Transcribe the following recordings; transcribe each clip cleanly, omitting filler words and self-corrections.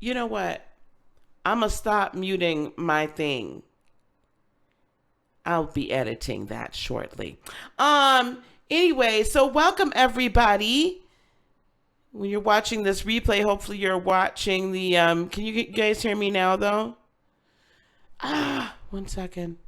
You know what? I'm going to stop muting my thing. I'll be editing that shortly. Anyway, so welcome everybody. When you're watching this replay, hopefully you're watching the can you guys hear me now though? 1 second.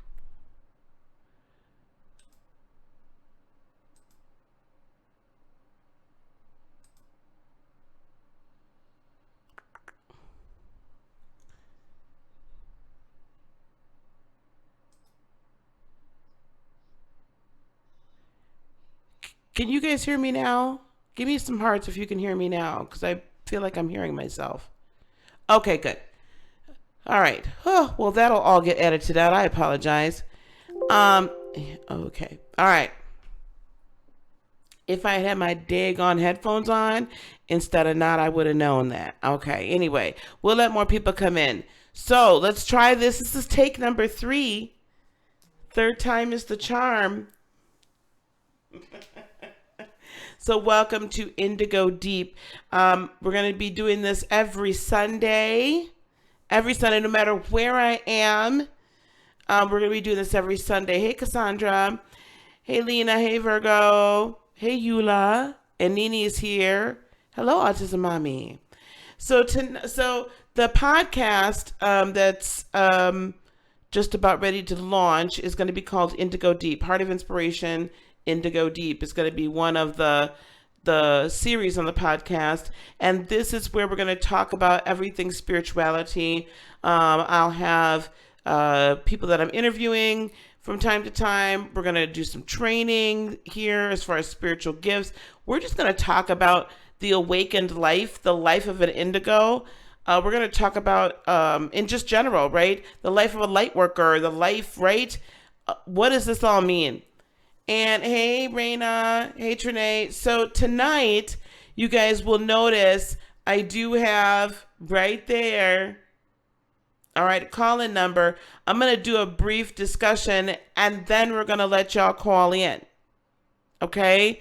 Can you guys hear me now? Give me some hearts if you can hear me now, because I feel like I'm hearing myself. Okay, good. All right. Oh, well, that'll all get edited out. I apologize. Okay. All right. If I had my daggone headphones on instead of not, I would have known that. Okay. Anyway, we'll let more people come in. So let's try this. This is take number 3. Third time is the charm. So welcome to Indigo Deep. We're going to be doing this every Sunday. Every Sunday, no matter where I am. We're going to be doing this every Sunday. Hey, Cassandra. Hey, Lena. Hey, Virgo. Hey, Eula. And Nini is here. Hello, Autism Mommy. So the podcast that's just about ready to launch is going to be called Indigo Deep. Heart of Inspiration, Indigo Deep is going to be one of the series on the podcast, and this is where we're going to talk about everything spirituality. I'll have people that I'm interviewing from time to time. We're going to do some training here as far as spiritual gifts. We're just going to talk about the awakened life, the life of an indigo. We're going to talk about in just general, right? The life of a light worker, the life, right? What does this all mean? And hey, Raina. Hey, Trinae. So tonight, you guys will notice I do have right there, all right, call-in number. I'm going to do a brief discussion, and then we're going to let y'all call in. Okay?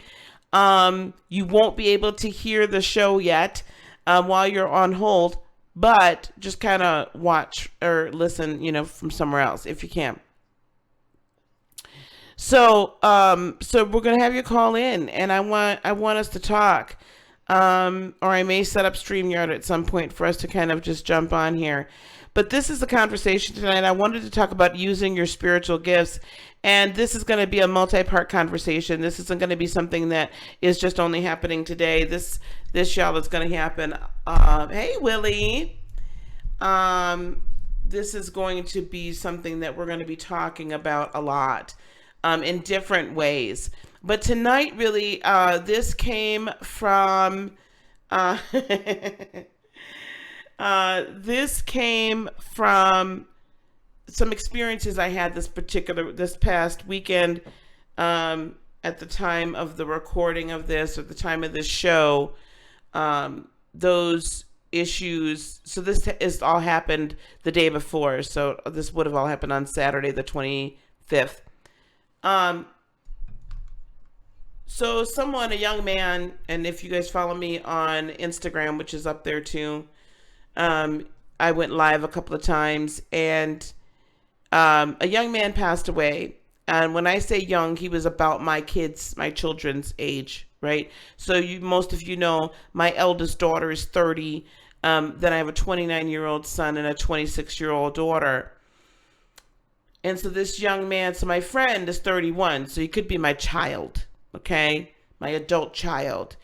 You won't be able to hear the show yet while you're on hold, but just kind of watch or listen, from somewhere else if you can. So we're gonna have you call in, and I want us to talk, or I may set up StreamYard at some point for us to kind of just jump on here. But this is the conversation tonight. I wanted to talk about using your spiritual gifts, and this is going to be a multi-part conversation. This isn't going to be something that is just only happening today. This y'all is going to happen. Hey, Willie. This is going to be something that we're going to be talking about a lot. In different ways. But tonight, really, this came from some experiences I had this past weekend at the time of the recording of this, or the time of this show. Those issues, so this is all happened the day before, so this would have all happened on Saturday the 25th. So a young man, and if you guys follow me on Instagram, which is up there too, I went live a couple of times, and a young man passed away. And when I say young, he was about my children's age, right? So most of you know, my eldest daughter is 30. Then I have a 29-year-old son and a 26-year-old daughter. And so this young man, so my friend is 31, so he could be my child, okay? My adult child.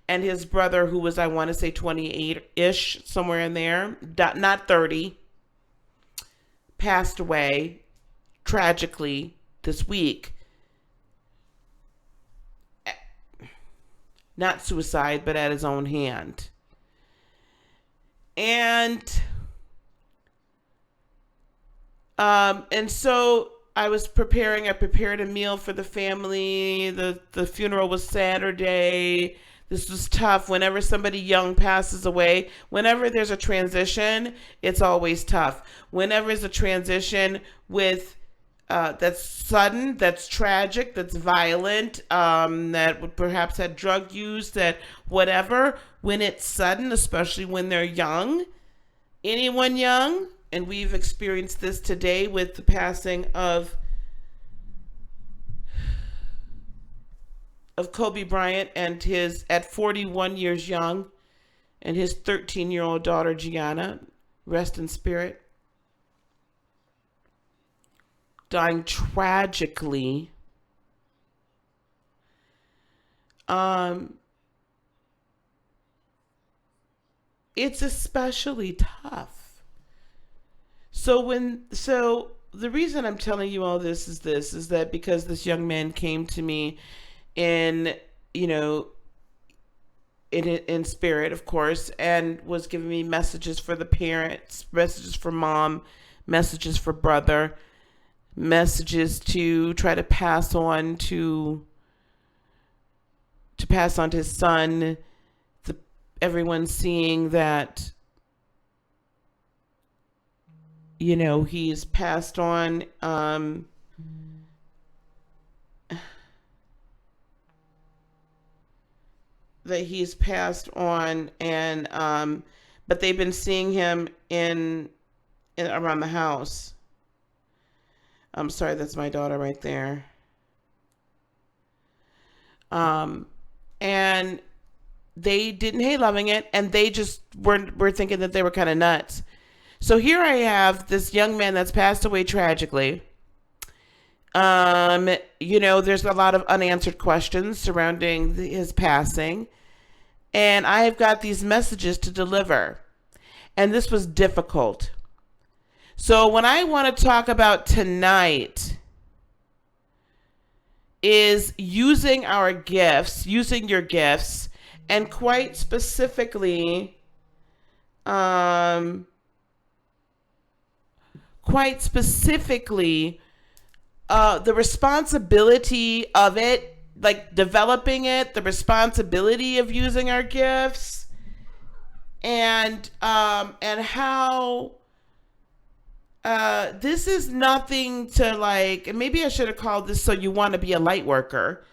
And his brother, who was, I want to say 28-ish, somewhere in there, not 30, passed away tragically this week. Not suicide, but at his own hand. And so I prepared a meal for the family. The funeral was Saturday. This was tough. Whenever somebody young passes away, whenever there's a transition, it's always tough. Whenever there's a transition with that's sudden, that's tragic, that's violent, that would perhaps had drug use, that whatever, when it's sudden, especially when they're young, Anyone young, and we've experienced this today with the passing of Kobe Bryant and his at 41 years young, and his 13-year-old daughter Gianna, rest in spirit, dying tragically. It's especially tough. So the reason I'm telling you all this is that because this young man came to me in, you know, in spirit, of course, and was giving me messages for the parents, messages for mom, messages for brother, messages to try to pass on to his son. Everyone seeing that, you know, he's passed on, and but they've been seeing him in around the house. I'm sorry, that's my daughter right there. And they didn't hate loving it, and they just were thinking that they were kind of nuts. So here I have this young man that's passed away tragically. You know, there's a lot of unanswered questions surrounding his passing, and I have got these messages to deliver, and this was difficult. So what I want to talk about tonight is using our gifts, using your gifts, and quite specifically, the responsibility of it, like developing it, the responsibility of using our gifts, and how this is nothing to like, and maybe I should have called this "So You Want to Be a Light Worker."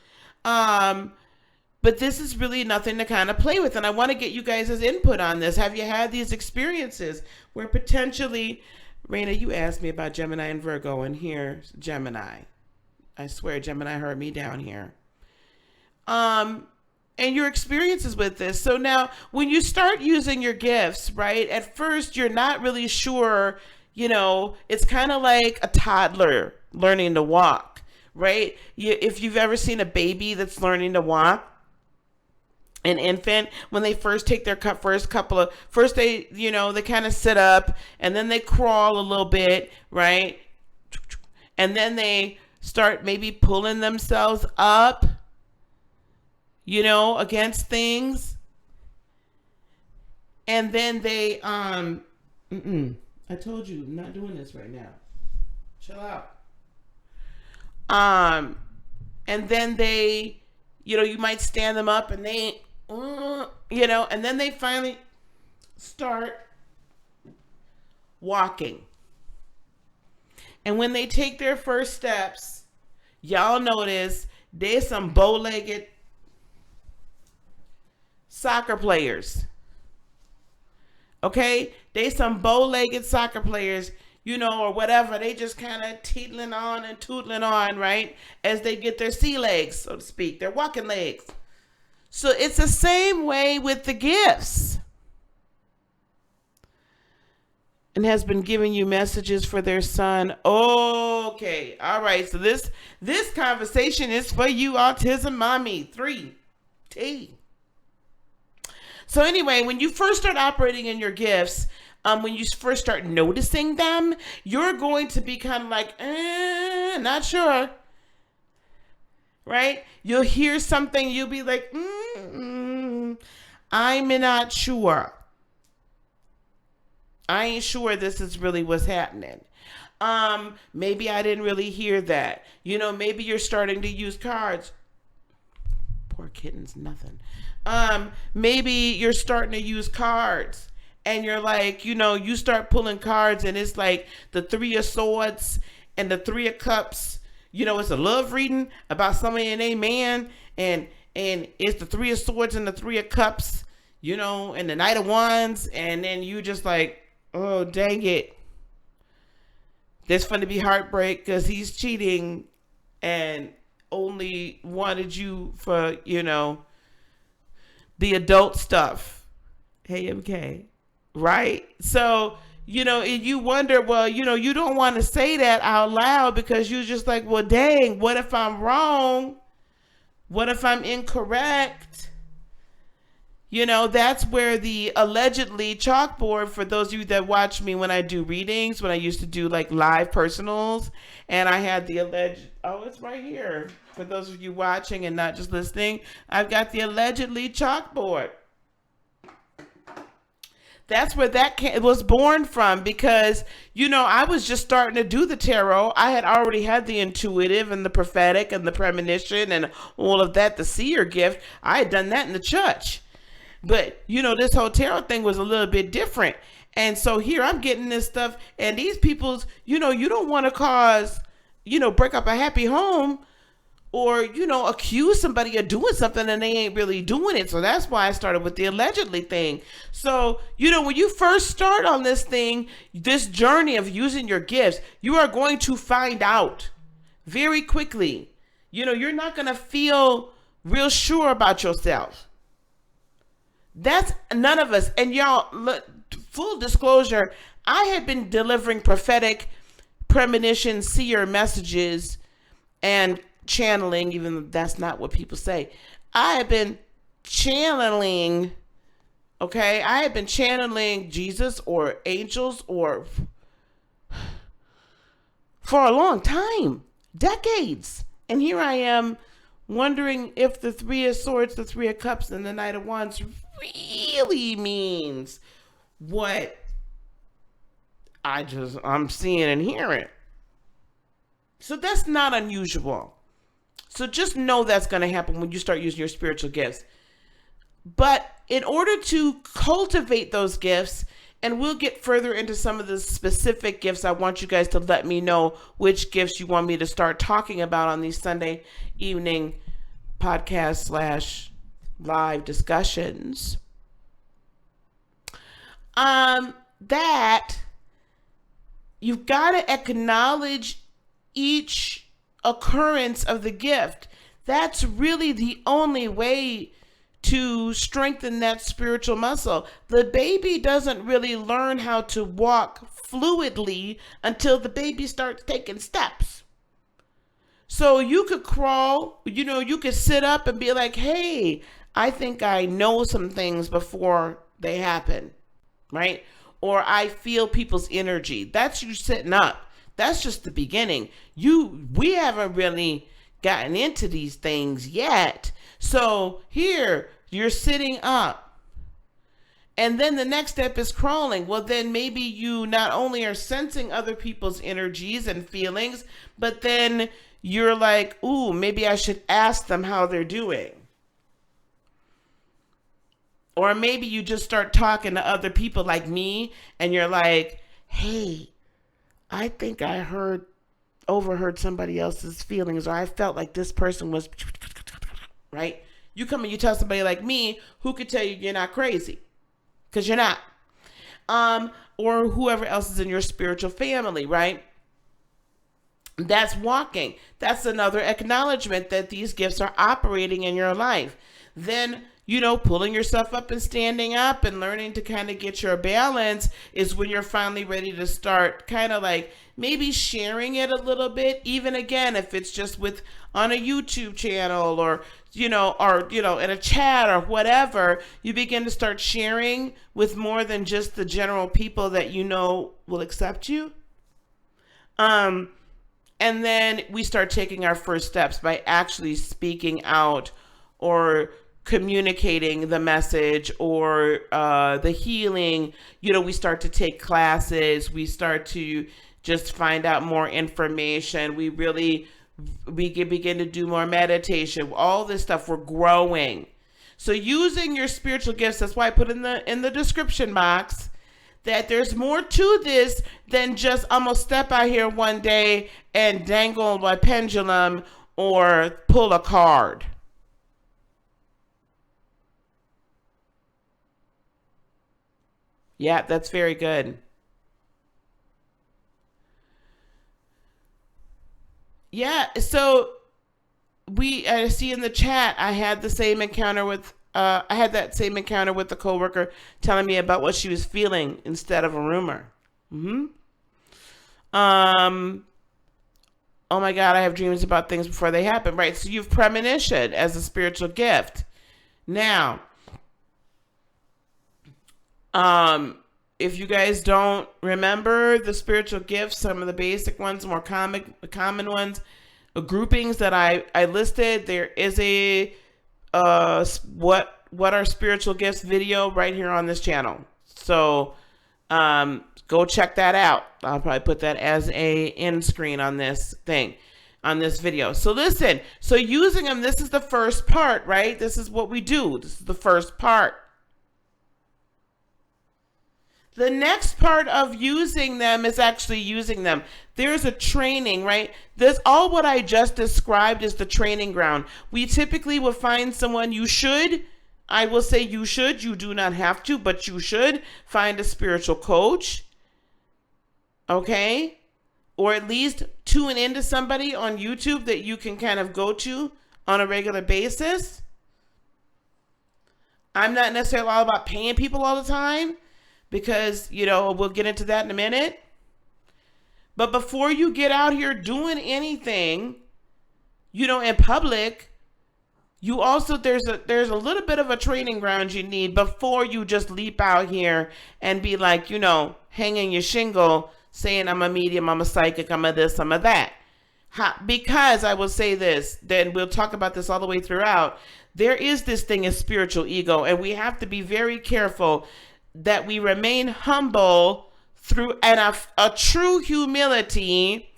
But this is really nothing to kind of play with, and I want to get you guys' input on this. Have you had these experiences where potentially, Raina, you asked me about Gemini and Virgo, and here's Gemini. I swear Gemini heard me down here. And your experiences with this. So now, when you start using your gifts, right, at first you're not really sure, you know, it's kind of like a toddler learning to walk, right? If you've ever seen a baby that's learning to walk, an infant, when they first take their first they, you know, they kind of sit up, and then they crawl a little bit, right? And then they start maybe pulling themselves up, you know, against things. And then they, I told you, I'm not doing this right now. Chill out. And then they, you know, you might stand them up, and they, you know, and then they finally start walking. And when they take their first steps, y'all notice there's some bow-legged soccer players. Okay? They some bow-legged soccer players, you know, or whatever. They just kind of teetling on and tootling on, right? As they get their sea legs, so to speak, their walking legs. So it's the same way with the gifts. And has been giving you messages for their son. Okay. All right. So this conversation is for you, Autism Mommy 3T. So anyway, when you first start operating in your gifts, when you first start noticing them, you're going to be kind of like, not sure. Right? You'll hear something, you'll be like, I'm not sure. I ain't sure this is really what's happening. Maybe I didn't really hear that. You know, maybe you're starting to use cards. Poor kitten's nothing. Maybe you're starting to use cards, and you're like, you know, you start pulling cards, and it's like the Three of Swords and the Three of Cups. You know, it's a love reading about somebody and a man, and it's the Three of Swords and the Three of Cups, you know, and the Knight of Wands, and then you just like, Oh, dang it. There's going to be heartbreak because he's cheating and only wanted you for, the adult stuff. Hey, MK. Right? So, and you wonder, well, you don't want to say that out loud because you're just like, well, dang, what if I'm wrong? What if I'm incorrect? That's where the allegedly chalkboard, for those of you that watch me when I do readings, when I used to do like live personals, and I had the it's right here. For those of you watching and not just listening, I've got the allegedly chalkboard. That's where it was born from because, I was just starting to do the tarot. I had already had the intuitive and the prophetic and the premonition and all of that, the seer gift. I had done that in the church. But, this whole tarot thing was a little bit different. And so here I'm getting this stuff and these people's, you don't want to cause, break up a happy home or, accuse somebody of doing something and they ain't really doing it. So that's why I started with the allegedly thing. So, when you first start on this thing, this journey of using your gifts, you are going to find out very quickly. You're not going to feel real sure about yourself. That's none of us. And y'all, full disclosure, I had been delivering prophetic premonition seer messages and channeling, even though that's not what people say. I have been channeling, okay? I have been channeling Jesus or angels or for a long time, decades. And here I am wondering if the Three of Swords, the Three of Cups, and the Knight of Wands really means what I'm seeing and hearing. So that's not unusual. So just know that's going to happen when you start using your spiritual gifts. But in order to cultivate those gifts, and we'll get further into some of the specific gifts, I want you guys to let me know which gifts you want me to start talking about on these Sunday evening podcast / live discussions. That you've got to acknowledge each occurrence of the gift. That's really the only way to strengthen that spiritual muscle. The baby doesn't really learn how to walk fluidly until the baby starts taking steps. So you could crawl, you could sit up and be like, hey, I think I know some things before they happen, right? Or I feel people's energy. That's you sitting up. That's just the beginning. We haven't really gotten into these things yet. So here, you're sitting up. And then the next step is crawling. Well, then maybe you not only are sensing other people's energies and feelings, but then you're like, ooh, maybe I should ask them how they're doing. Or maybe you just start talking to other people like me, and you're like, hey, I think I overheard somebody else's feelings, or I felt like this person was, right? You come and you tell somebody like me who could tell you you're not crazy, because you're not. Or whoever else is in your spiritual family, right? That's walking. That's another acknowledgement that these gifts are operating in your life. Then, pulling yourself up and standing up and learning to kind of get your balance is when you're finally ready to start kind of like maybe sharing it a little bit. Even again, if it's just on a YouTube channel or in a chat or whatever, you begin to start sharing with more than just the general people that will accept you. And then we start taking our first steps by actually speaking out or communicating the message or the healing. We start to take classes. We start to just find out more information. We begin to do more meditation. All this stuff, we're growing. So using your spiritual gifts, that's why I put in the description box that there's more to this than just I'm gonna step out here one day and dangle my pendulum or pull a card. Yeah, that's very good. yeah, so I see in the chat, I had the same encounter with, I had that same encounter with the coworker telling me about what she was feeling instead of a rumor. Um, oh my God, I have dreams about things before they happen. Right. So you've premonition as a spiritual gift. Now, if you guys don't remember the spiritual gifts, some of the basic ones, more common ones, groupings that I listed, there is a what are spiritual gifts video right here on this channel. So go check that out. I'll probably put that as a end screen on this thing, on this video. So listen, so using them, this is the first part, right? This is what we do. This is the first part. The next part of using them is actually using them. There's a training, right? This, all what I just described is the training ground. We typically will find someone, I will say you do not have to, but you should find a spiritual coach, okay? Or at least tune into somebody on YouTube that you can kind of go to on a regular basis. I'm not necessarily all about paying people all the time, because, we'll get into that in a minute. But before you get out here doing anything, in public, you also, there's a little bit of a training ground you need before you just leap out here and be like, hanging your shingle, saying I'm a medium, I'm a psychic, I'm a this, I'm a that. Because I will say this, then we'll talk about this all the way throughout. There is this thing as spiritual ego, and we have to be very careful that we remain humble through a true humility,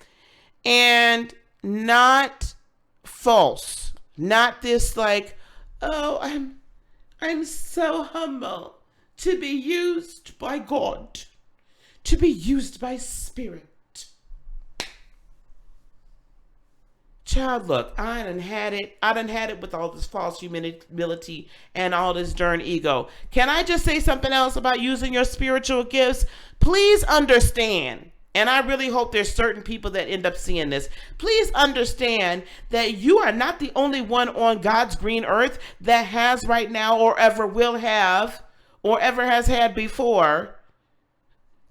and not false. Not this like, oh, I'm so humble to be used by God, to be used by Spirit. Child, look, I done had it with all this false humility and all this darn ego. Can I just say something else about using your spiritual gifts? Please understand, and I really hope there's certain people that end up seeing this. Please understand that you are not the only one on God's green earth that has right now, or ever will have, or ever has had before,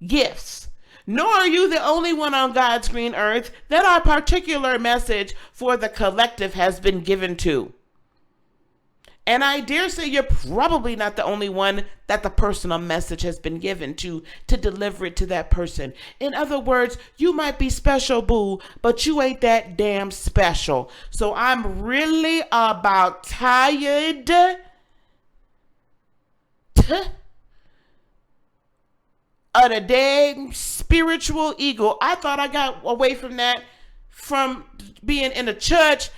gifts. Nor are you the only one on God's green earth that our particular message for the collective has been given to. And I dare say you're probably not the only one that the personal message has been given to deliver it to that person. In other words, you might be special, boo, but you ain't that damn special. So I'm really about tired of the dang spiritual ego. I thought I got away from that from being in a church.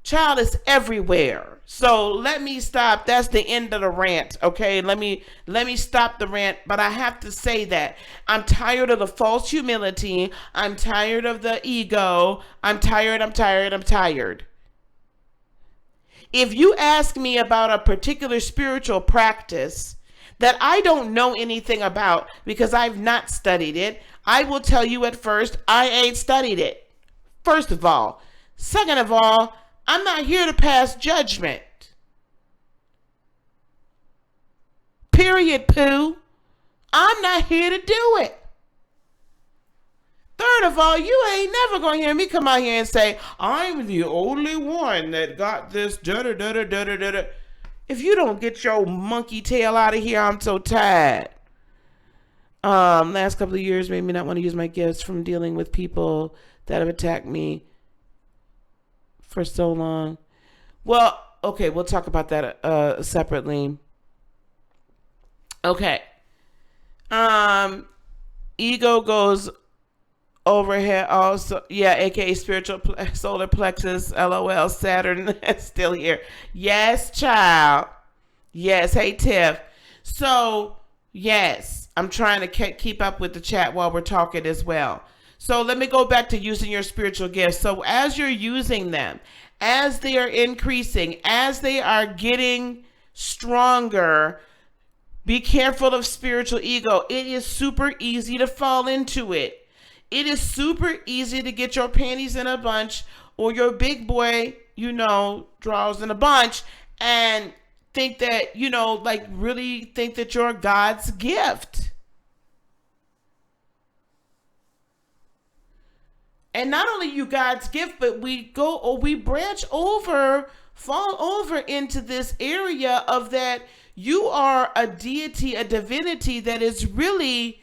Child, is everywhere. So let me stop. That's the end of the rant. Okay, let me stop the rant. But I have to say that I'm tired of the false humility. I'm tired of the ego. I'm tired. If you ask me about a particular spiritual practice that I don't know anything about because I've not studied it, I will tell you at first, I ain't studied it. First of all. Second of all, I'm not here to pass judgment. Period, poo. I'm not here to do it. Third of all, you ain't never going to hear me come out here and say, I'm the only one that got this da-da-da-da-da-da-da. If you don't get your monkey tail out of here, I'm so tired. Last couple of years made me not want to use my gifts from dealing with people that have attacked me for so long. Well, okay, we'll talk about that separately. Okay. Ego goes overhead also. Yeah, aka spiritual solar plexus. LOL. Saturn is still here. Yes, child. Yes. Hey, Tiff. So, yes, I'm trying to keep up with the chat while we're talking as well. So let me go back to using your spiritual gifts. So as you're using them, as they are increasing, as they are getting stronger, be careful of spiritual ego. It is super easy to fall into it. It is super easy to get your panties in a bunch or your big boy, draws in a bunch and think that, like really think that you're God's gift. And not only you God's gift, but we branch over, fall over into this area of that you are a deity, a divinity that is really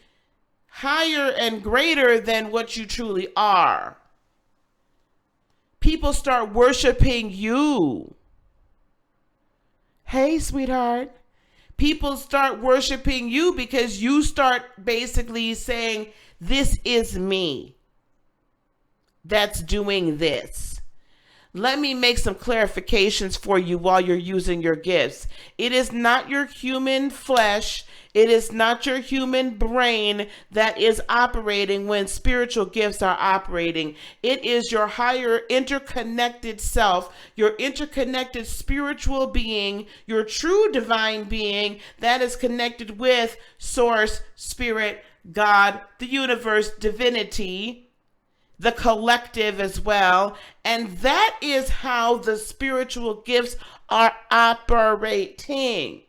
higher and greater than what you truly are. People start worshiping you. Hey, sweetheart. People start worshiping you because you start basically saying, this is me that's doing this. Let me make some clarifications for you while you're using your gifts. It is not your human flesh. It is not your human brain that is operating when spiritual gifts are operating. It is your higher interconnected self, your interconnected spiritual being, your true divine being that is connected with source, spirit, God, the universe, divinity, the collective as well. And that is how the spiritual gifts are operating.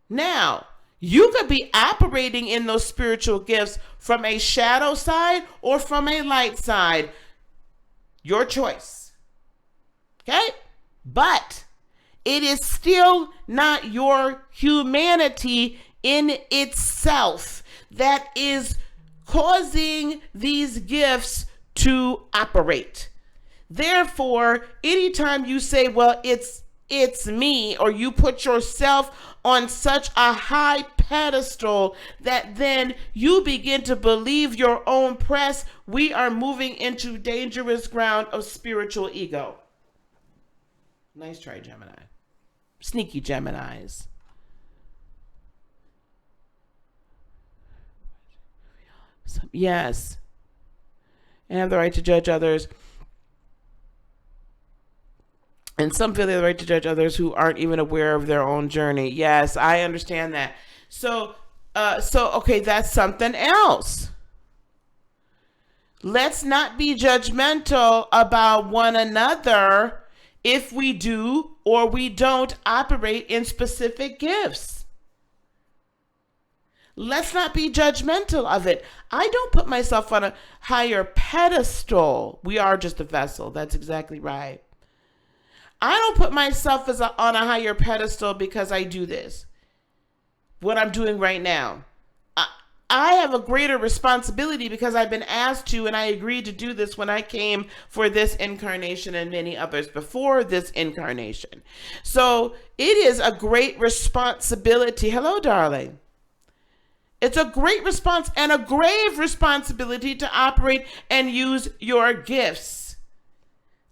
Now, you could be operating in those spiritual gifts from a shadow side or from a light side. Your choice. Okay? But it is still not your humanity in itself that is causing these gifts to operate. Therefore, anytime you say, well, it's me, or you put yourself on such a high pedestal that then you begin to believe your own press, we are moving into dangerous ground of spiritual ego. Nice try, Gemini. Sneaky Geminis. Yes. And have the right to judge others. And some feel they have the right to judge others who aren't even aware of their own journey. Yes, I understand that. So okay, that's something else. Let's not be judgmental about one another if we do or we don't operate in specific gifts. Let's not be judgmental of it. I don't put myself on a higher pedestal. We are just a vessel. That's exactly right. I don't put myself on a higher pedestal because I do this. What I'm doing right now. I have a greater responsibility because I've been asked to, and I agreed to do this when I came for this incarnation and many others before this incarnation. So it is a great responsibility. Hello, darling. It's a great response and a grave responsibility to operate and use your gifts.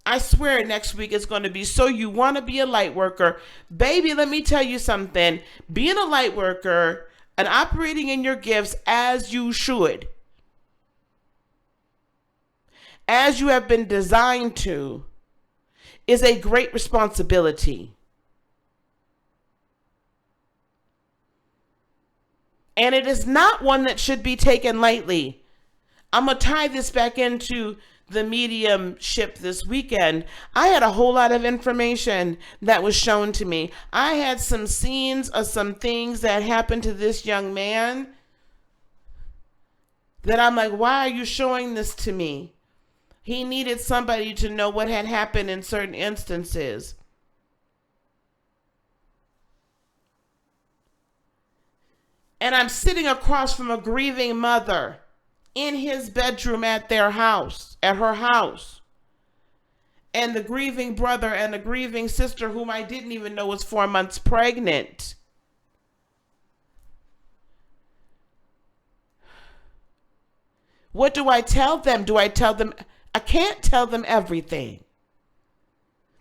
I swear next week it's going to be so you want to be a light worker. Baby, let me tell you something. Being a light worker and operating in your gifts as you should, as you have been designed to, is a great responsibility. And it is not one that should be taken lightly. I'm going to tie this back into the mediumship this weekend. I had a whole lot of information that was shown to me. I had some scenes of some things that happened to this young man that I'm like, why are you showing this to me? He needed somebody to know what had happened in certain instances. And I'm sitting across from a grieving mother in his bedroom at her house. And the grieving brother and the grieving sister, whom I didn't even know was 4 months pregnant. What do I tell them? I can't tell them everything.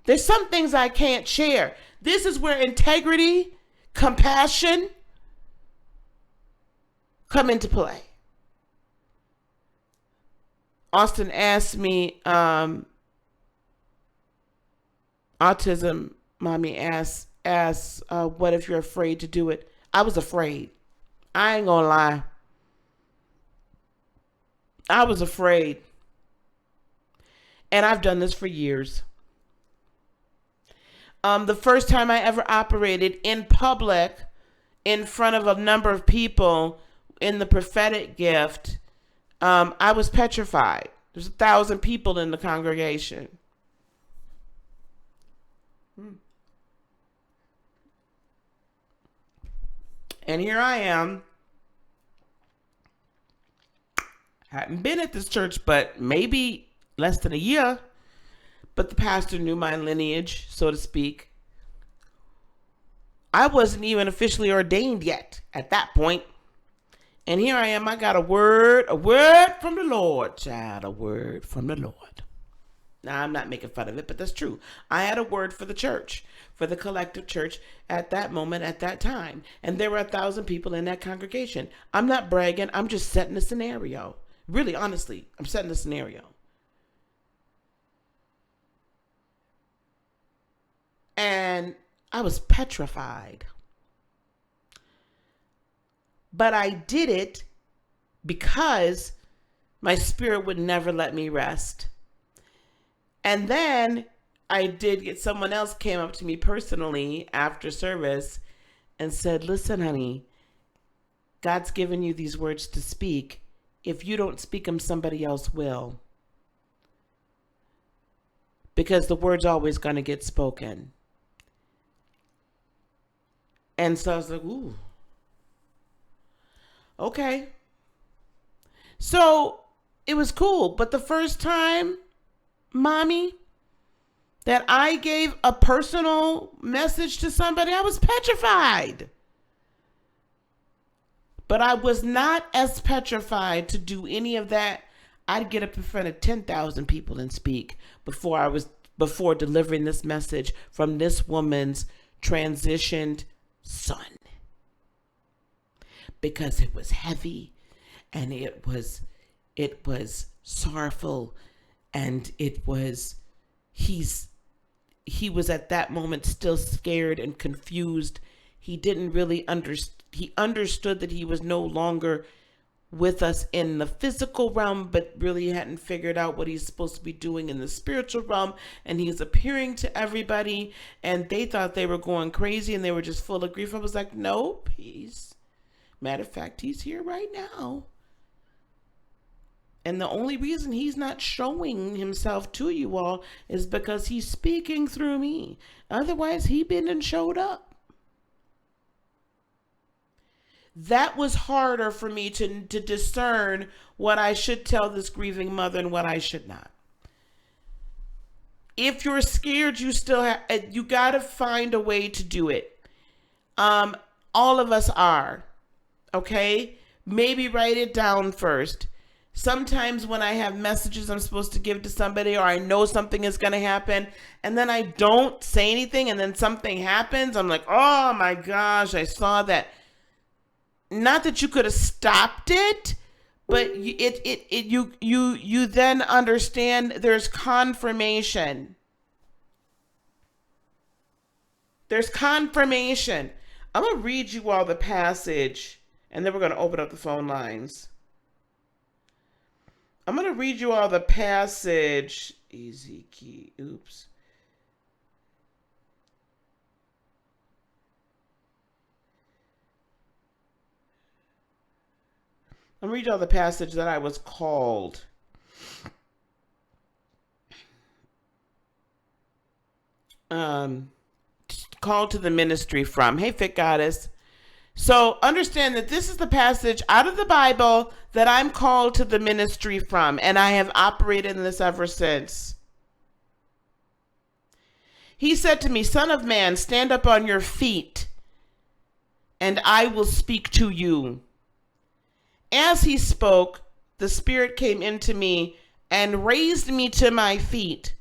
There's some things I can't share. This is where integrity, compassion come into play. Austin asked me, autism mommy asks, what if you're afraid to do it? I was afraid. I ain't gonna lie. I was afraid. And I've done this for years. The first time I ever operated in public in front of a number of people in the prophetic gift, I was petrified. There's 1,000 people in the congregation. And here I am. Hadn't been at this church, but maybe less than a year. But the pastor knew my lineage, so to speak. I wasn't even officially ordained yet at that point. And here I am. I got a word from the Lord, child, a word from the Lord. Now, I'm not making fun of it, but that's true. I had a word for the church, for the collective church at that moment, at that time. And there were 1,000 people in that congregation. I'm not bragging. I'm just setting a scenario. Really, honestly, I'm setting a scenario. And I was petrified. But I did it because my spirit would never let me rest. And then I did get, someone else came up to me personally after service and said, listen, honey, God's given you these words to speak. If you don't speak them, somebody else will. Because the word's always going to get spoken. And so I was like, ooh, okay. So it was cool. But the first time, mommy, that I gave a personal message to somebody, I was petrified. But I was not as petrified to do any of that. I'd get up in front of 10,000 people and speak before delivering this message from this woman's transitioned son. Because it was heavy and it was sorrowful, and it was he was at that moment still scared and confused. He didn't really he understood that he was no longer with us in the physical realm, but really hadn't figured out what he's supposed to be doing in the spiritual realm. And he's appearing to everybody, and they thought they were going crazy and they were just full of grief. I was like, nope, matter of fact, he's here right now. And the only reason he's not showing himself to you all is because he's speaking through me. Otherwise, he been and showed up. That was harder for me to discern what I should tell this grieving mother and what I should not. If you're scared, you got to find a way to do it. All of us are. Okay? Maybe write it down first. Sometimes when I have messages I'm supposed to give to somebody, or I know something is going to happen, and then I don't say anything, and then something happens, I'm like, oh my gosh, I saw that. Not that you could have stopped it, but you then understand there's confirmation. There's confirmation. I'm going to read you all the passage, and then we're going to open up the phone lines. I'm going to read you all the passage. Easy key. Oops. I'm going to read you all the passage that I was called. Called to the ministry from. Hey, Fit Goddess. So understand that this is the passage out of the Bible that I'm called to the ministry from, and I have operated in this ever since. He said to me, Son of man, stand up on your feet, and I will speak to you. As he spoke, the Spirit came into me and raised me to my feet,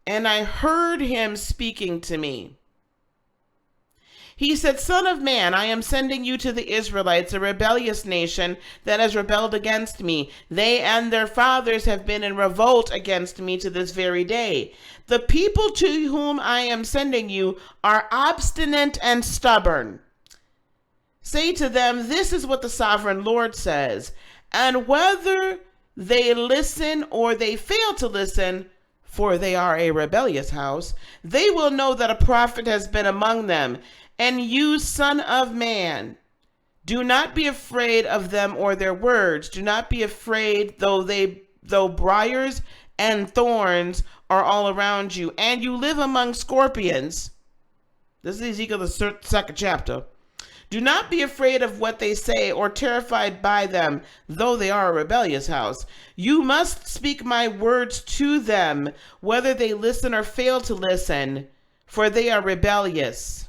and I heard him speaking to me. He said, Son of man, I am sending you to the Israelites, a rebellious nation that has rebelled against me. They and their fathers have been in revolt against me to this very day. The people to whom I am sending you are obstinate and stubborn. Say to them, this is what the sovereign Lord says. And whether they listen or they fail to listen, for they are a rebellious house. They will know that a prophet has been among them. And you, son of man, do not be afraid of them or their words. Do not be afraid, though briars and thorns are all around you, and you live among scorpions. This is Ezekiel, the second chapter. Do not be afraid of what they say or terrified by them, though they are a rebellious house. You must speak my words to them, whether they listen or fail to listen, for they are rebellious.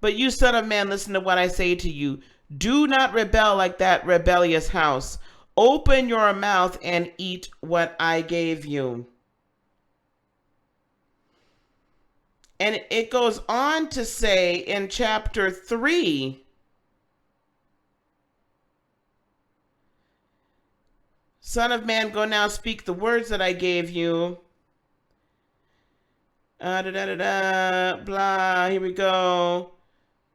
But you, son of man, listen to what I say to you. Do not rebel like that rebellious house. Open your mouth and eat what I gave you. And it goes on to say in chapter 3, Son of man, go now speak the words that I gave you. Blah, here we go.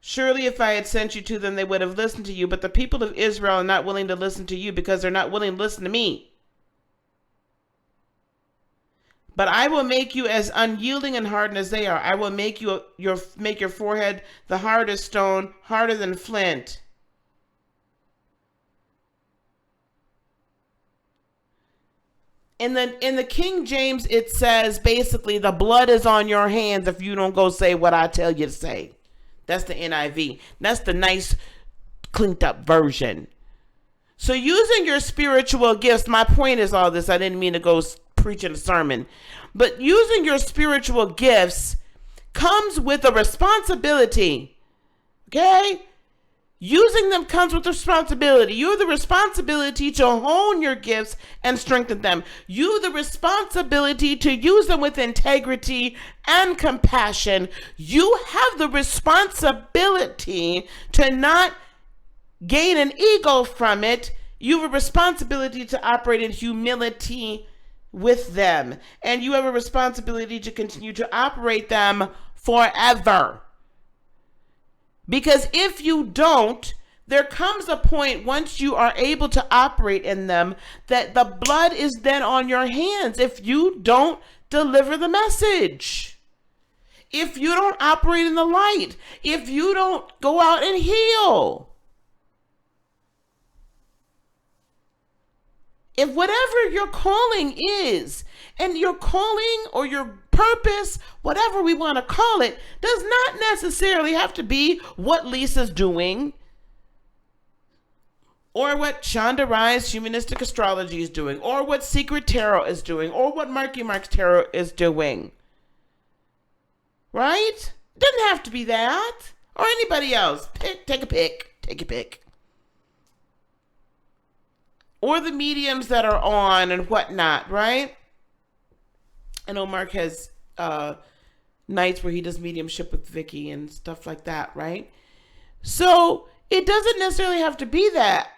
Surely if I had sent you to them, they would have listened to you. But the people of Israel are not willing to listen to you because they're not willing to listen to me. But I will make you as unyielding and hardened as they are. I will make make your forehead the hardest stone, harder than flint. In the King James, it says basically the blood is on your hands if you don't go say what I tell you to say. That's the NIV. That's the nice, cleaned up version. So using your spiritual gifts, my point is all this. I didn't mean to go preaching a sermon. But using your spiritual gifts comes with a responsibility. Okay? Using them comes with responsibility. You have the responsibility to hone your gifts and strengthen them. You have the responsibility to use them with integrity and compassion. You have the responsibility to not gain an ego from it. You have a responsibility to operate in humility with them. And you have a responsibility to continue to operate them forever. Because if you don't, there comes a point once you are able to operate in them that the blood is then on your hands if you don't deliver the message. If you don't operate in the light. If you don't go out and heal. If whatever your calling is, and your calling or your purpose, whatever we want to call it, does not necessarily have to be what Lisa's doing or what Shonda Rhi's humanistic astrology is doing or what Secret Tarot is doing or what Marky Mark's Tarot is doing. Right? It doesn't have to be that or anybody else. Take a pick. Or the mediums that are on and whatnot, right? I know Mark has nights where he does mediumship with Vicky and stuff like that, right? So it doesn't necessarily have to be that,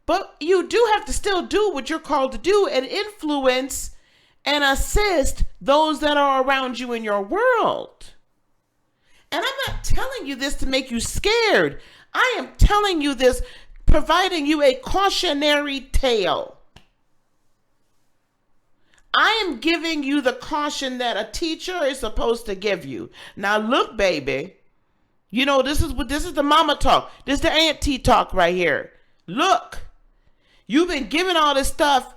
but you do have to still do what you're called to do and influence and assist those that are around you in your world. And I'm not telling you this to make you scared. I am telling you this, providing you a cautionary tale. I am giving you the caution that a teacher is supposed to give you. Now look, baby, you know, this is the mama talk. This is the auntie talk right here. Look, you've been given all this stuff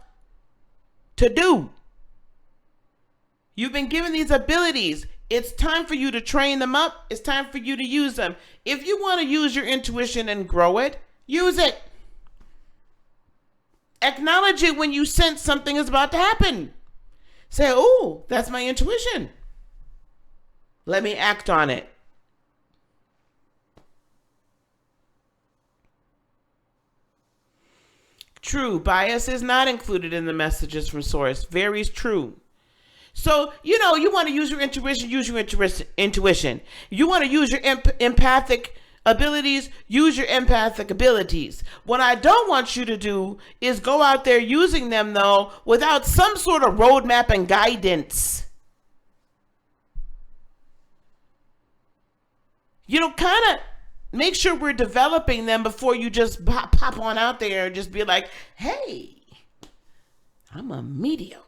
to do. You've been given these abilities. It's time for you to train them up. It's time for you to use them. If you want to use your intuition and grow it, use it. Acknowledge it when you sense something is about to happen. Say, oh, that's my intuition. Let me act on it. True, bias is not included in the messages from source. Very true. So, you know, you want to use your intuition, use your intuition. You want to use your empathic abilities, use your empathic abilities. What I don't want you to do is go out there using them, though, without some sort of roadmap and guidance. You know, kind of make sure we're developing them before you just pop on out there and just be like, hey, I'm a medium.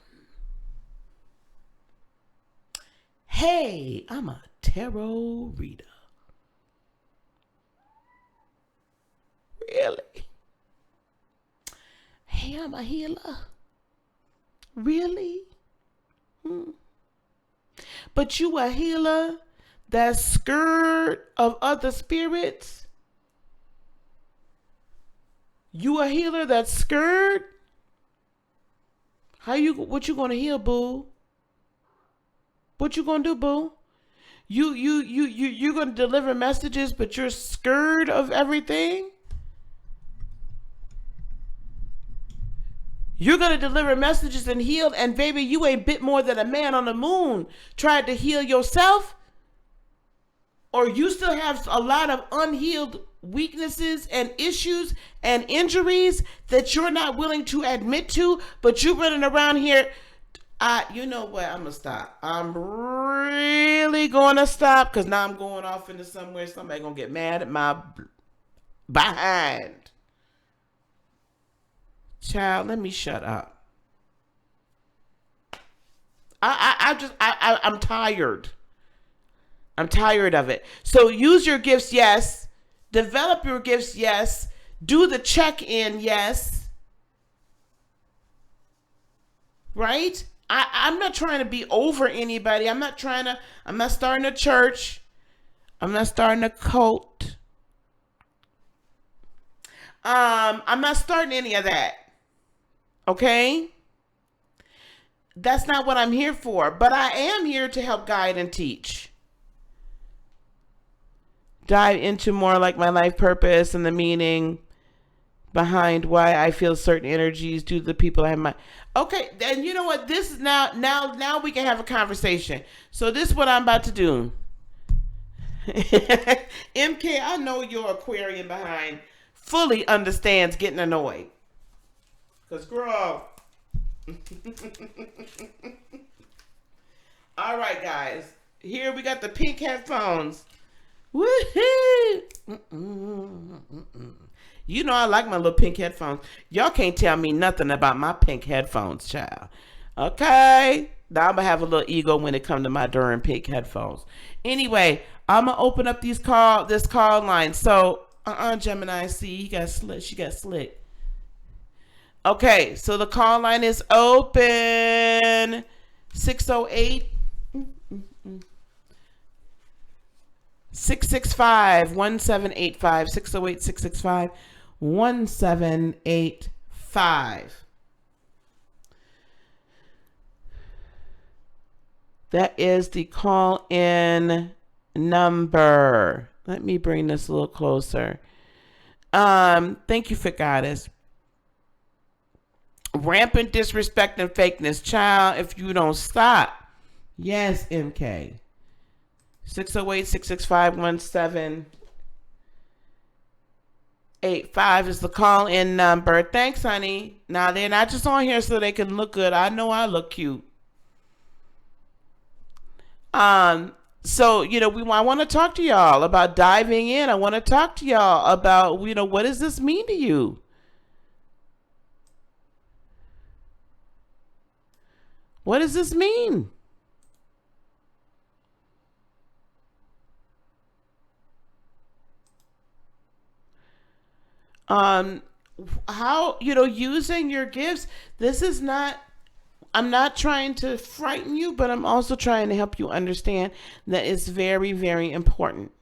Hey, I'm a tarot reader. Really? Hey, I'm a healer. Really? But you a healer that's scared of other spirits? You a healer that's scared? What you gonna heal, boo? What you gonna do, boo? You're gonna deliver messages, but you're scared of everything? You're gonna deliver messages and heal, and baby, you ain't bit more than a man on the moon tried to heal yourself? Or you still have a lot of unhealed weaknesses and issues and injuries that you're not willing to admit to, but you're running around here. You know what? I'm gonna stop. I'm really gonna stop because now I'm going off into somewhere. Somebody gonna get mad at my behind. Child, let me shut up. I'm tired. I'm tired of it. So use your gifts, yes. Develop your gifts, yes. Do the check-in, yes. Right? I'm not trying to be over anybody. I'm not starting a church. I'm not starting a cult. I'm not starting any of that. Okay? That's not what I'm here for. But I am here to help guide and teach. Dive into more like my life purpose and the meaning behind why I feel certain energies due to the people I have my. Okay, then you know what? This is now we can have a conversation. So this is what I'm about to do. MK, I know your Aquarian behind fully understands getting annoyed. Cause girl. All right, guys. Here we got the pink headphones. Woohoo! You know I like my little pink headphones. Y'all can't tell me nothing about my pink headphones, child. Okay? Now I'm gonna have a little ego when it comes to my darn pink headphones. Anyway, I'm gonna open up this call line. So, Gemini, see, she got slick. Okay, so the call line is open. 608 665-1785. 608-665-1785. That is the call-in number. Let me bring this a little closer. Thank you for Goddess. Rampant disrespect and fakeness, child, if you don't stop. Yes, MK. 608-665-1785 is the call-in number. Thanks, honey. Now, they're not just on here so they can look good. I know I look cute. So, I want to talk to y'all about diving in. I want to talk to y'all about, what does this mean to you? What does this mean? How, using your gifts, I'm not trying to frighten you, but I'm also trying to help you understand that it's very, very important.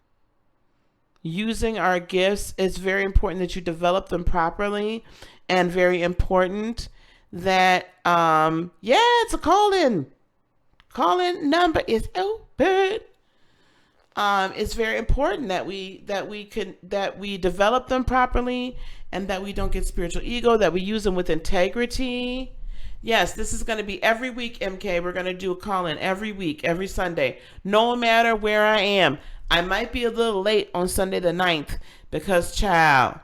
Using our gifts, it's very important that you develop them properly, and very important that, it's a call-in. Call-in number is open. It's very important that we develop them properly, and that we don't get spiritual ego, that we use them with integrity. Yes, this is going to be every week, MK. We're going to do a call-in every week, every Sunday, no matter where I am. I might be a little late on Sunday the 9th because, child,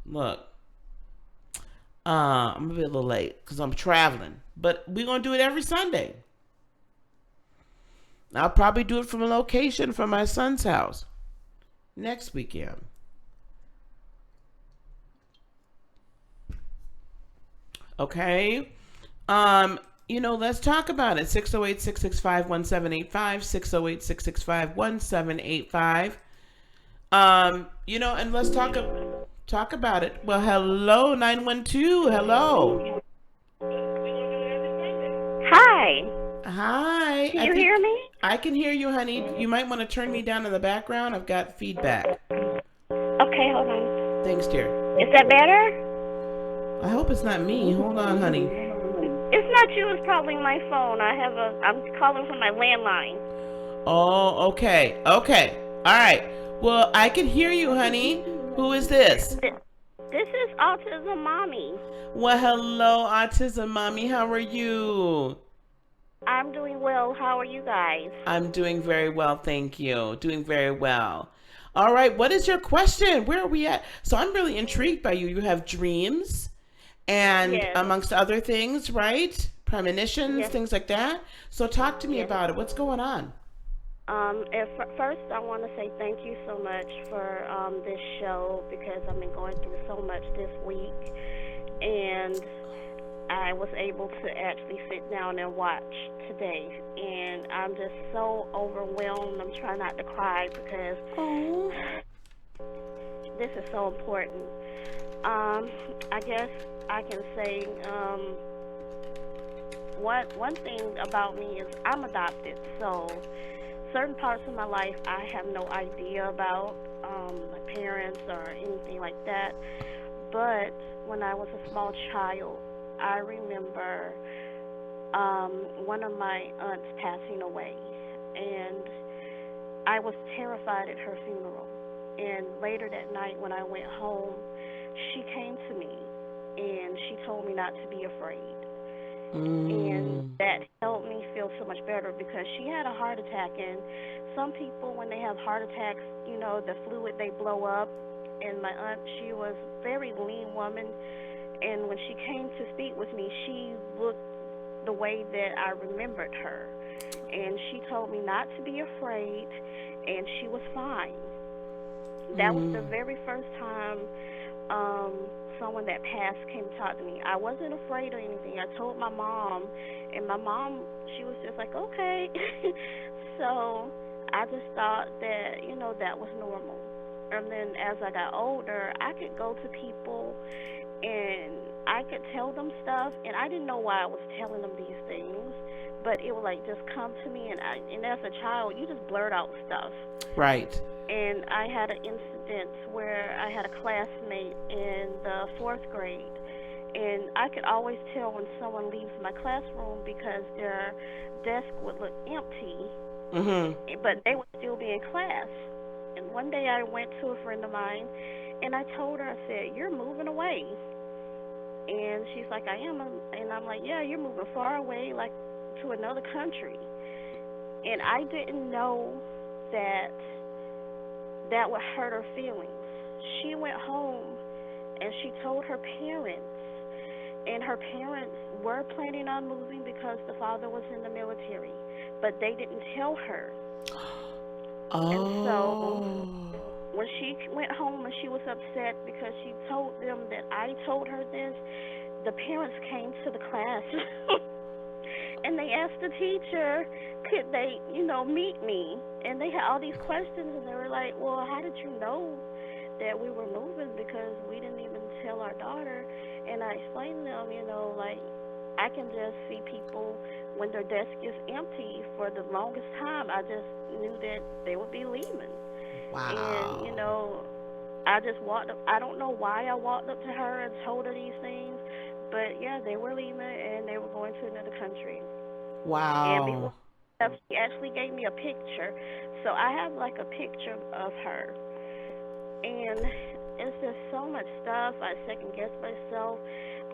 look, I'm going to be a little late because I'm traveling. But we're going to do it every Sunday. I'll probably do it from a location from my son's house next weekend. Okay. Um, let's talk about it. 608-665-1785, 608-665-1785. And let's talk about it. Well, hello, 912. Hello. Hi, Hi. can I you think hear me? I can hear you, honey. You might want to turn me down in the background. I've got feedback. Okay, hold on. Thanks, dear. Is that better? I hope it's not me. Hold on, honey. It's not you, it's probably my phone. I'm calling from my landline. Oh, okay. Okay. All right. Well, I can hear you, honey. Who is this? This is Autism Mommy. Well, hello, Autism Mommy. How are you? I'm doing well. How are you guys? I'm doing very well, thank you. Doing very well. All right. What is your question? Where are we at? So I'm really intrigued by you. You have dreams and Yes, amongst other things, right? Premonitions, yes, things like that. So talk to me yes. about it. What's going on? First, I want to say thank you so much for this show because I've been going through so much this week, and I was able to actually sit down and watch today, and I'm just so overwhelmed. I'm trying not to cry because Oh. this is so important. Um, I guess I can say one thing about me is I'm adopted, so certain parts of my life I have no idea about my parents or anything like that. But when I was a small child, I remember one of my aunts passing away, and I was terrified at her funeral. And later that night, when I went home, she came to me and she told me not to be afraid. And Mm. that helped me feel so much better because she had a heart attack. And some people, when they have heart attacks, the fluid they blow up. And my aunt, she was a very lean woman. And when she came to speak with me, she looked the way that I remembered her. And she told me not to be afraid, and she was fine. That was the Mm. very first time um, someone that passed came to talk to me. I wasn't afraid or anything. I told my mom, and my mom, she was just like, okay. So I just thought that, that was normal. And then as I got older, I could go to people and I could tell them stuff, and I didn't know why I was telling them these things, but it would like just come to me, and as a child, you just blurt out stuff. Right. And I had an incident where I had a classmate in the fourth grade, and I could always tell when someone leaves my classroom because their desk would look empty, Mm-hmm. but they would still be in class. And one day I went to a friend of mine, and I told her, I said, "You're moving away." And she's like, "I am." And I'm like, "Yeah, you're moving far away, like to another country." And I didn't know that that would hurt her feelings. She went home and she told her parents, and her parents were planning on moving because the father was in the military, but they didn't tell her. And so Oh. when she went home and she was upset because she told them that I told her this, the parents came to the class and they asked the teacher, could they, meet me? And they had all these questions, and they were like, well, how did you know that we were moving? Because we didn't even tell our daughter. And I explained to them, like, I can just see people when their desk is empty for the longest time. I just knew that they would be leaving. And, Wow. I just walked up. I don't know why I walked up to her and told her these things, but yeah, they were leaving and they were going to another country. And Wow. before she actually gave me a picture, so I have like a picture of her, and it's just so much stuff. I second guess myself.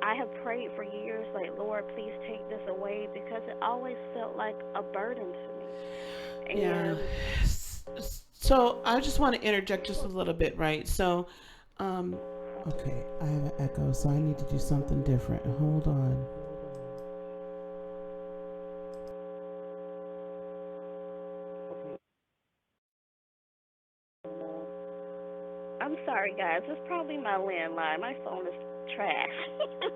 I have prayed for years, like, Lord, please take this away because it always felt like a burden to me. Yeah. And So I just want to interject just a little bit, right? So, um, okay, I have an echo, so I need to do something different. Hold on. I'm sorry, guys. It's probably my landline. My phone is trash.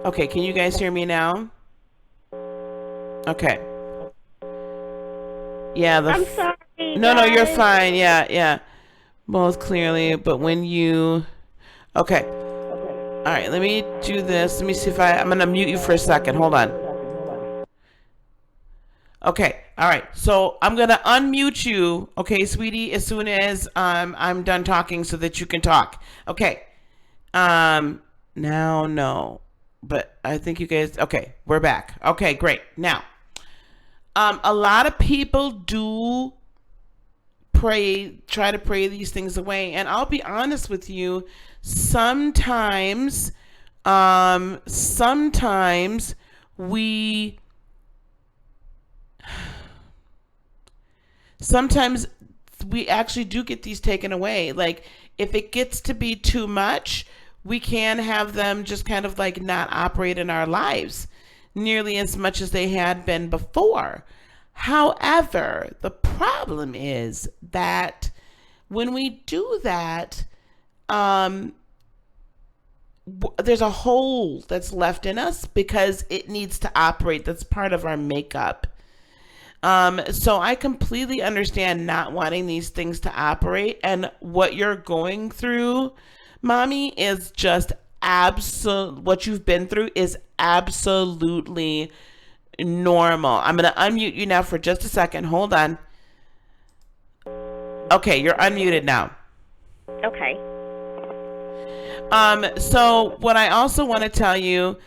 Okay, can you guys hear me now? Okay. Yeah, I'm sorry, no, no, you're guys. fine. Yeah, yeah. Both clearly, but when you okay. All right, let me do this. Let me see if I'm going to mute you for a second. Hold on. Okay. All right. So, I'm going to unmute you, okay, sweetie, as soon as I'm done talking so that you can talk. Okay. Um Now no. But I think you guys okay, we're back. Okay, great. Now, a lot of people do try to pray these things away, and I'll be honest with you, sometimes sometimes we sometimes we actually do get these taken away. Like, if it gets to be too much, we can have them just kind of like not operate in our lives nearly as much as they had been before. However, the problem is that when we do that, um, there's a hole that's left in us because it needs to operate. That's part of our makeup. So I completely understand not wanting these things to operate, and what you're going through, mommy, is just absolute. What you've been through is absolutely normal. I'm gonna unmute you now for just a second. Hold on. Okay, you're unmuted now. Okay. So what I also want to tell you,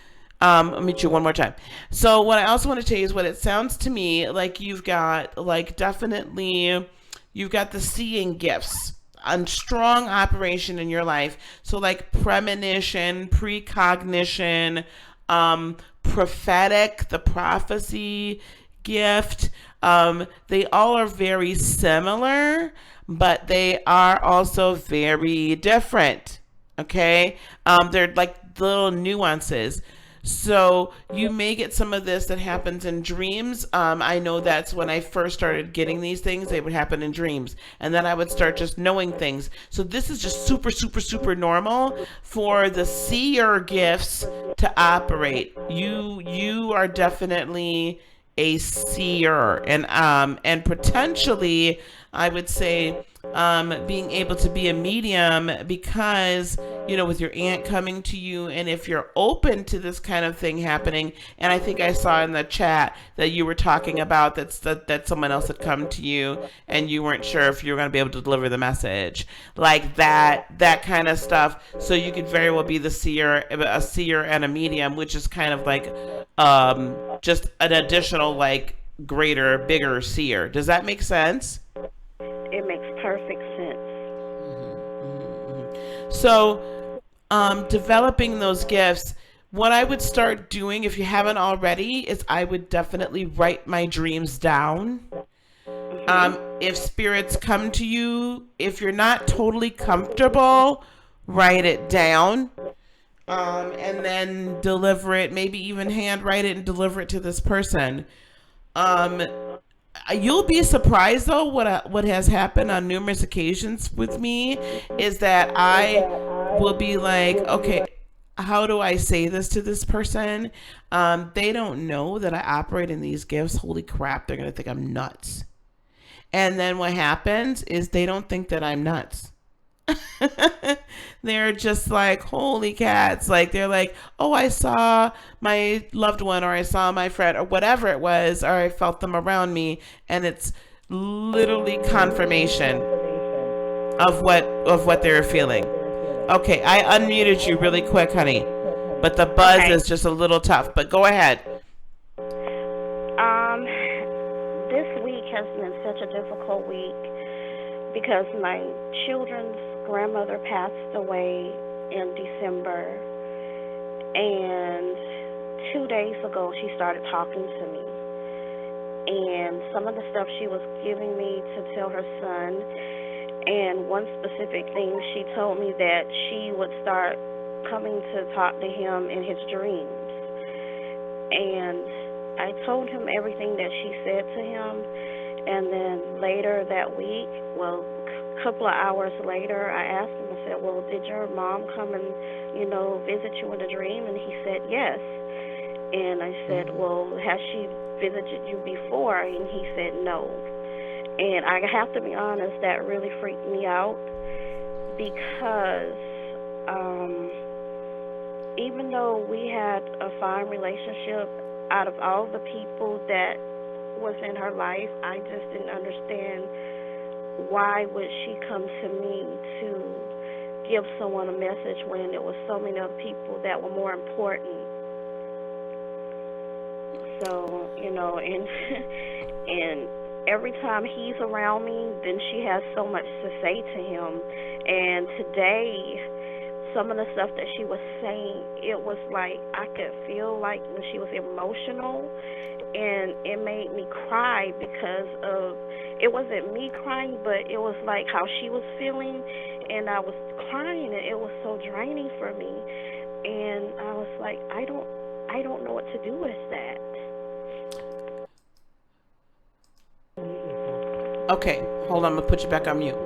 I'll meet you one more time. So what I also want to tell you is what it sounds to me like you've got, like, definitely, you've got the seeing gifts on strong operation in your life. So like premonition, precognition, prophetic, the prophecy gift. They all are very similar, but they are also very different. Okay. They're like little nuances. So you may get some of this that happens in dreams. I know that's when I first started getting these things, they would happen in dreams. And then I would start just knowing things. So this is just super, super, super normal for the seer gifts to operate. You are definitely a seer, and potentially I would say being able to be a medium, because with your aunt coming to you, and if you're open to this kind of thing happening. And I think I saw in the chat that you were talking about that someone else had come to you and you weren't sure if you were going to be able to deliver the message, like that kind of stuff. So you could very well be a seer and a medium, which is kind of like just an additional, like, greater, bigger seer. Does that make sense? It makes perfect sense. So, developing those gifts, what I would start doing, if you haven't already, is I would definitely write my dreams down. If spirits come to you, if you're not totally comfortable, write it down. And then deliver it, maybe even handwrite it and deliver it to this person. Um, You'll be surprised though what has happened on numerous occasions with me is that I will be like, okay, how do I say this to this person? They don't know that I operate in these gifts. Holy crap, they're gonna think I'm nuts. And then what happens is they don't think that I'm nuts. They're just like, holy cats. Like, they're like, oh, I saw my loved one, or I saw my friend, or whatever it was, or I felt them around me. And it's literally confirmation of what they were feeling. Okay, I unmuted you really quick, honey. But the buzz Okay. is just a little tough. But go ahead. Um, this week has been such a difficult week because my children's grandmother passed away in December, and 2 days ago she started talking to me, and some of the stuff she was giving me to tell her son, and one specific thing, she told me that she would start coming to talk to him in his dreams. And I told him everything that she said to him. And then later that week, well, couple of hours later, I asked him, I said, well, did your mom come and, visit you in a dream? And he said, yes. And I said, well, has she visited you before? And he said, no. And I have to be honest, that really freaked me out because even though we had a fine relationship, out of all the people that was in her life, I just didn't understand why would she come to me to give someone a message when there was so many other people that were more important. So, and and every time he's around me, then she has so much to say to him. And today, some of the stuff that she was saying, it was like I could feel like when she was emotional, and it made me cry because of it wasn't me crying, but it was like how she was feeling, and I was crying, and it was so draining for me. And I was like, I don't know what to do with that. Okay, hold on. I'm gonna put you back on mute.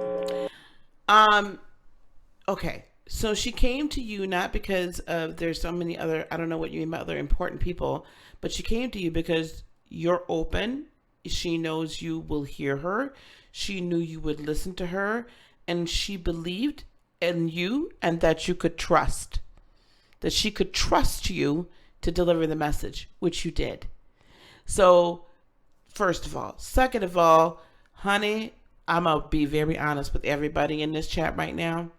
Okay. So she came to you not because of there's so many other, I don't know what you mean by other important people, but she came to you because you're open. She knows you will hear her. She knew you would listen to her, and she believed in you and that you could trust. That she could trust you to deliver the message, which you did. So, first of all. Second of all, honey, I'm going to be very honest with everybody in this chat right now.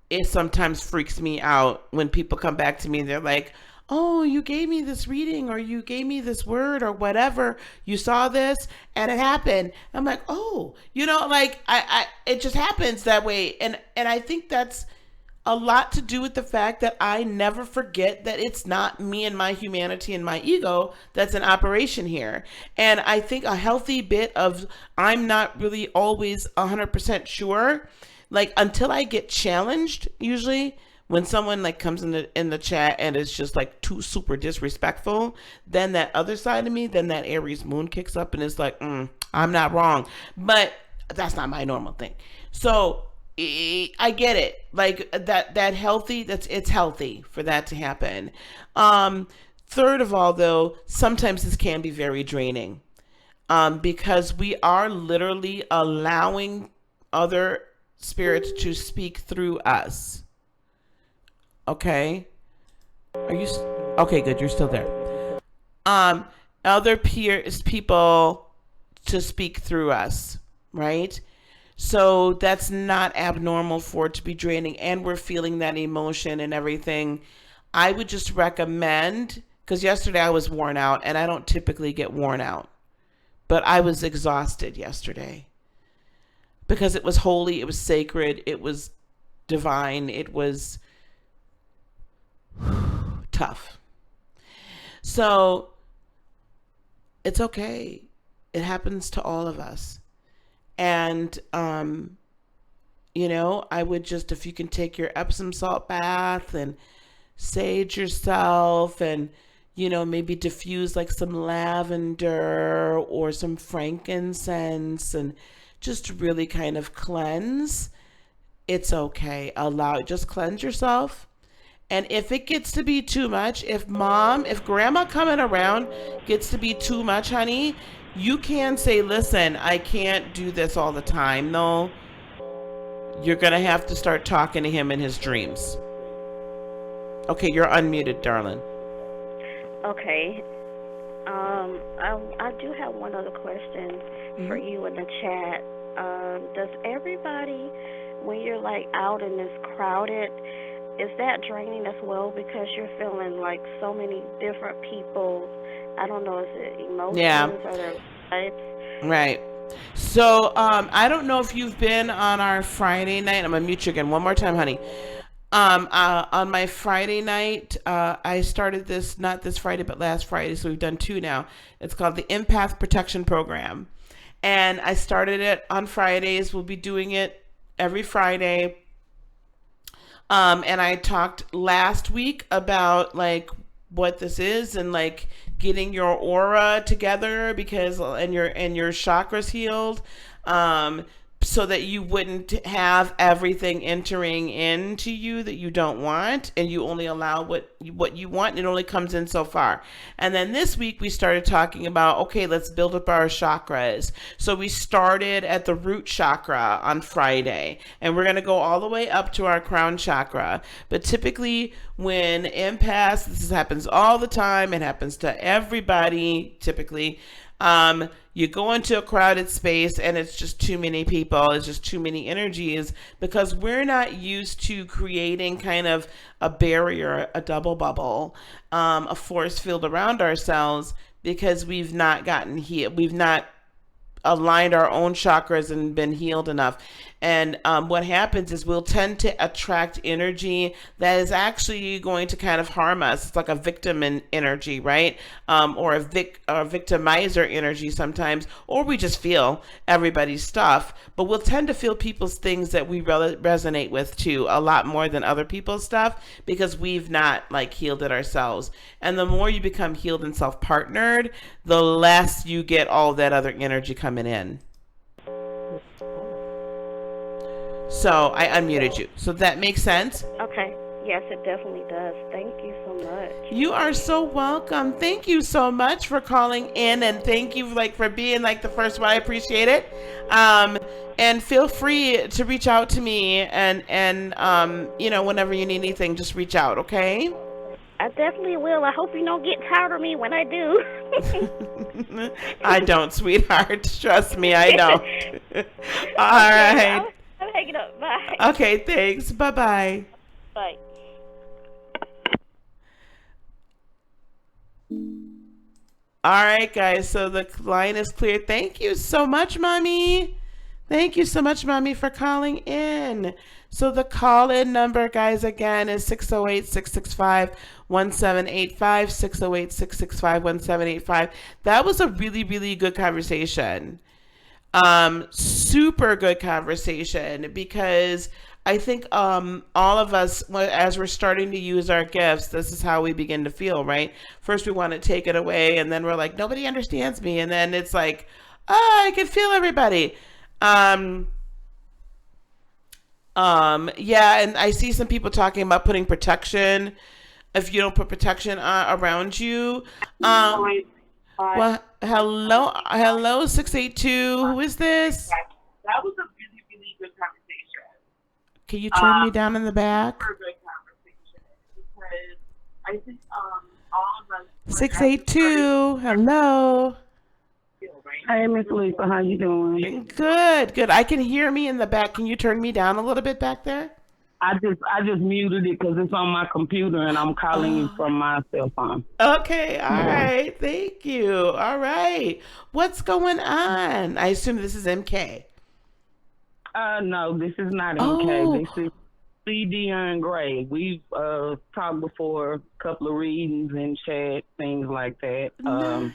It sometimes freaks me out when people come back to me and they're like, oh, you gave me this reading, or you gave me this word, or whatever. You saw this and it happened. I'm like, oh, like I it just happens that way. And I think that's a lot to do with the fact that I never forget that it's not me and my humanity and my ego that's in operation here. And I think a healthy bit of I'm not really always 100% sure, like until I get challenged, usually when someone like comes in the chat and is just like too super disrespectful, then that other side of me, then that Aries moon kicks up and it's like, I'm not wrong. But that's not my normal thing. So I get it. Like that healthy, it's healthy for that to happen. Third of all, though, sometimes this can be very draining. Because we are literally allowing other spirits to speak through us. Okay? Okay, good. You're still there. Other people to speak through us, right? So that's not abnormal for it to be draining, and we're feeling that emotion and everything. I would just recommend, because yesterday I was worn out, and I don't typically get worn out, but I was exhausted yesterday because it was holy, it was sacred, it was divine, it was tough. So it's okay. It happens to all of us. And, I would just, if you can take your Epsom salt bath and sage yourself and, maybe diffuse like some lavender or some frankincense and just really kind of cleanse. It's okay. Just cleanse yourself. And if it gets to be too much, if grandma coming around gets to be too much, honey, you can say, listen, I can't do this all the time. No, you're going to have to start talking to him in his dreams. Okay, you're unmuted, darling. Okay. I do have one other question for you in the chat. Does everybody, when you're like out and it's crowded, is that draining as well because you're feeling like so many different people? I don't know, is it emotions or their lives? Right. So I don't know if you've been on our Friday night. I'm gonna mute you again one more time, honey. On my Friday night, I started this not this Friday but last Friday, so we've done two now. It's called the Empath Protection Program, and I started it on Fridays. We'll be doing it every Friday. And I talked last week about like what this is and like getting your aura together and your chakras healed. so that you wouldn't have everything entering into you that you don't want, and you only allow what you want, and it only comes in so far. And then this week we started talking about, okay, let's build up our chakras. So we started at the root chakra on Friday, and we're going to go all the way up to our crown chakra. But typically when empaths, this happens all the time, it happens to everybody typically, you go into a crowded space and it's just too many people, it's just too many energies, because we're not used to creating kind of a barrier, a double bubble, a force field around ourselves, because we've not gotten healed, we've not aligned our own chakras and been healed enough. And what happens is we'll tend to attract energy that is actually going to kind of harm us. It's like a victim energy, right? Or a victimizer energy sometimes, or we just feel everybody's stuff. But we'll tend to feel people's things that we resonate with too, a lot more than other people's stuff, because we've not like healed it ourselves. And the more you become healed and self-partnered, the less you get all that other energy coming in. So I unmuted you. So that makes sense? Okay. Yes, it definitely does. Thank you so much. You are so welcome. Thank you so much for calling in, and thank you like for being like the first one. I appreciate it. And feel free to reach out to me, and you know, whenever you need anything, just reach out, okay? I definitely will. I hope you don't get tired of me when I do. I don't, sweetheart. Trust me, I don't. All right. I'm hanging up. Bye. Okay, thanks. Bye-bye. Bye. All right, guys. So the line is clear. Thank you so much, Mommy. Thank you so much, Mommy, for calling in. So the call-in number, guys, again, is 608-665-1785, 608-665-1785. That was a really, really good conversation. Super good conversation, because I think all of us, as we're starting to use our gifts, this is how we begin to feel, right? First we want to take it away, and then we're like, nobody understands me, and then it's like, oh, I can feel everybody. Yeah, and I see some people talking about putting protection. If you don't put protection around you, well, hello, 682. Who is this? That was a really, really good conversation. Can you turn me down in the back? Super good conversation, because I think all of us. 682. Hello. Hey, Miss Lisa, how you doing? Good. I can hear me in the back. Can you turn me down a little bit back there? I just muted it because it's on my computer and I'm calling you from my cell phone. Okay, all right. Thank you. All right. What's going on? I assume this is MK. No, this is not MK. Oh. This is CD and Gray. We've talked before, a couple of readings in chat, things like that. Nice.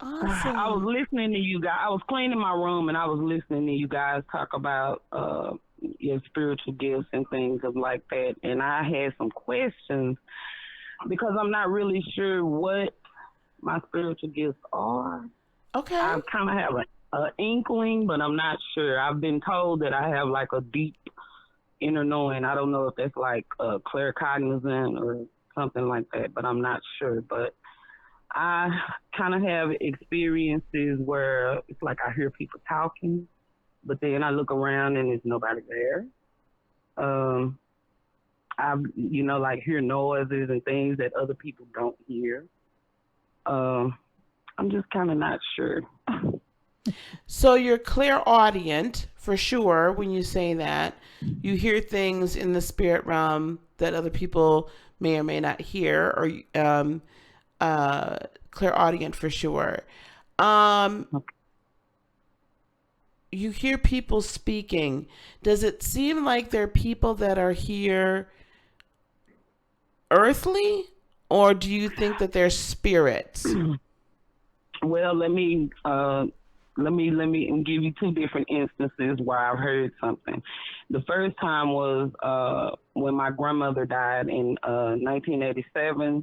Awesome. I was listening to you guys. I was cleaning my room and I was listening to you guys talk about your spiritual gifts and things of like that. And I had some questions because I'm not really sure what my spiritual gifts are. Okay. I kind of have an inkling, but I'm not sure. I've been told that I have like a deep inner knowing. I don't know if that's like claircognizant or something like that, but I'm not sure. But I kind of have experiences where it's like I hear people talking, but then I look around and there's nobody there. I, like hear noises and things that other people don't hear. I'm just kind of not sure. So you're clairaudient for sure when you say that. You hear things in the spirit realm that other people may or may not hear, or clairaudient for sure. You hear people speaking. Does it seem like they're people that are here earthly, or do you think that they're spirits? Well, let me give you two different instances where I've heard something. The first time was when my grandmother died in 1987.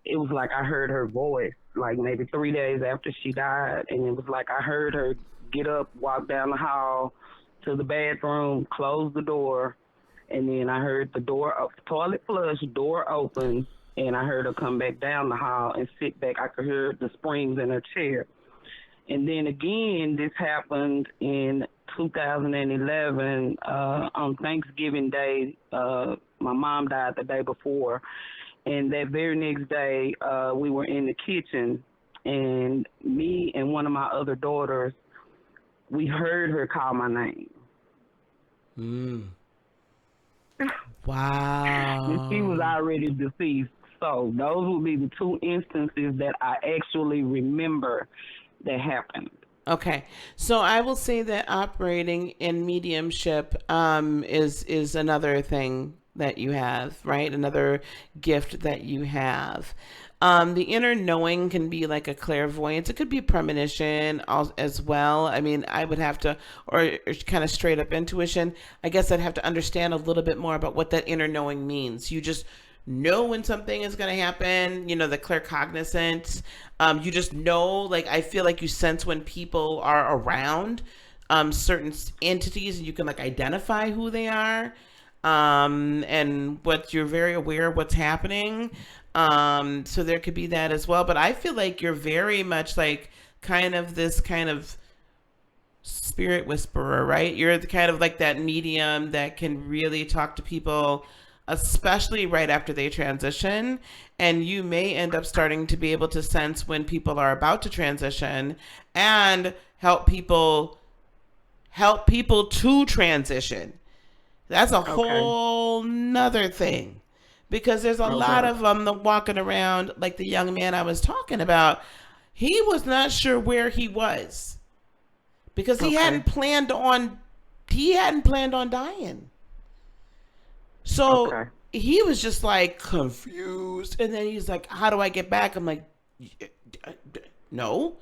It was like I heard her voice, like maybe 3 days after she died, and it was like I heard her get up, walk down the hall to the bathroom, close the door, and then I heard the toilet flush, door open, and I heard her come back down the hall and sit back. I could hear the springs in her chair. And then again, this happened in 2011 on Thanksgiving Day. My mom died the day before. And that very next day, we were in the kitchen, and me and one of my other daughters, we heard her call my name. Wow. And she was already deceased. So those would be the two instances that I actually remember that happened. Okay, so I will say that operating in mediumship is another thing that you have, right? Another gift that you have. The inner knowing can be like a clairvoyance. It could be premonition as well. I mean, I would have to, or kind of straight up intuition. I guess I'd have to understand a little bit more about what that inner knowing means. You just know when something is going to happen, you know, the claircognizance. You just know, like, I feel like you sense when people are around certain entities, and you can like identify who they are, and what you're very aware of what's happening. So there could be that as well. But I feel like you're very much like kind of this kind of spirit whisperer, right? You're the kind of like that medium that can really talk to people, especially right after they transition. And you may end up starting to be able to sense when people are about to transition and help people to transition. That's a whole nother thing, because there's a lot of them that walking around, like the young man I was talking about. He was not sure where he was because he hadn't planned on dying. So he was just like confused. And then he's like, how do I get back? I'm like, no,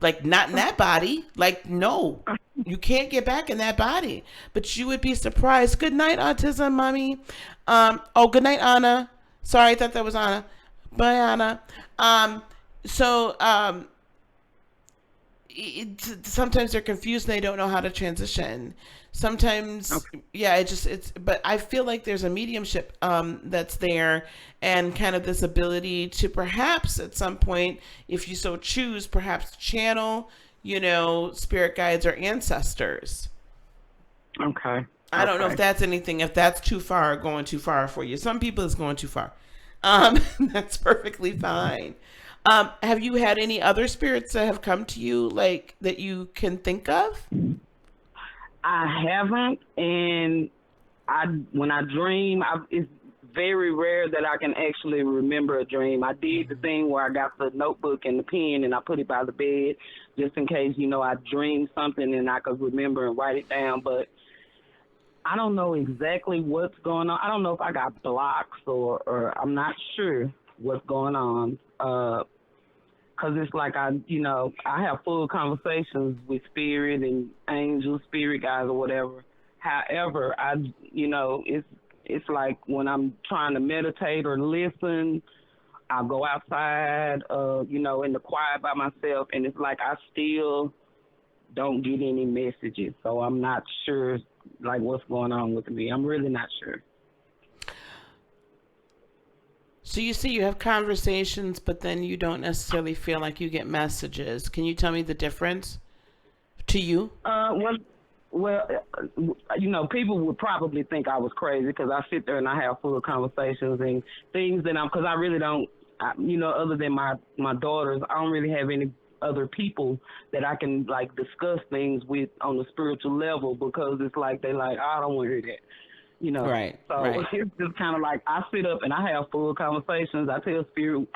like not in that body. Like, no, you can't get back in that body. But you would be surprised. Good night, autism, mommy. Good night, Anna. Sorry, I thought that was Anna. Bye, Anna. Sometimes they're confused and they don't know how to transition. Sometimes, but I feel like there's a mediumship that's there, and kind of this ability to perhaps at some point, if you so choose, perhaps channel, you know, spirit guides or ancestors. Okay. I don't know if that's anything, if that's going too far for you. Some people it's going too far. That's perfectly fine. Have you had any other spirits that have come to you, like, that you can think of? I haven't, and when I dream, it's very rare that I can actually remember a dream. I did the thing where I got the notebook and the pen and I put it by the bed just in case, you know, I dreamed something and I could remember and write it down, but I don't know exactly what's going on. I don't know if I got blocks or I'm not sure what's going on. Because it's like I have full conversations with spirit and angels, spirit guides or whatever. However, it's like when I'm trying to meditate or listen, I'll go outside, in the quiet by myself, and it's like I still don't get any messages. So I'm not sure, like, what's going on with me. I'm really not sure. So you see, you have conversations, but then you don't necessarily feel like you get messages. Can you tell me the difference to you? Well, people would probably think I was crazy because I sit there and I have full conversations and things because I really don't, other than my daughters, I don't really have any other people that I can, like, discuss things with on the spiritual level, because it's like they're like, I don't want to hear that. Right. So it's just kind of like I sit up and I have full conversations. I tell spirit,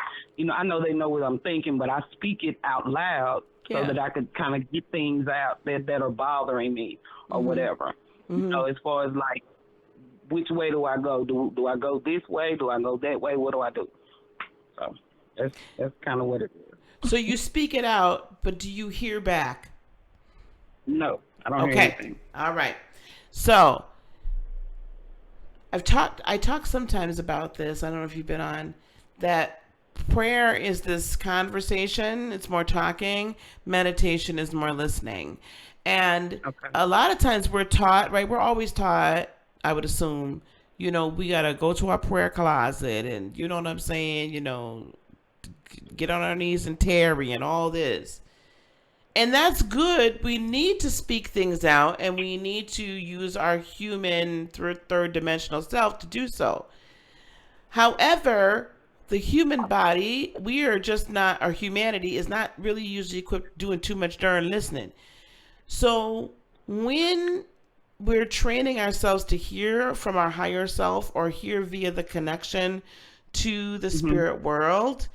I know they know what I'm thinking, but I speak it out loud so that I could kind of get things out that are bothering me or whatever. Mm-hmm. As far as, like, which way do I go? Do I go this way? Do I go that way? What do I do? So that's kind of what it is. So you speak it out, but do you hear back? No, I don't hear anything. All right. So I talk sometimes about this. I don't know if you've been on that. prayer is this conversation, it's more talking. Meditation is more listening. And Okay. a lot of times we're taught, right? We're always taught, I would assume, we got to go to our prayer closet and, you know what I'm saying? Get on our knees and tarry and all this. And that's good. We need to speak things out and we need to use our human third dimensional self to do so. However, the human body, we are just not, our humanity is not really usually equipped doing too much darn listening. So when we're training ourselves to hear from our higher self or hear via the connection to the spirit world,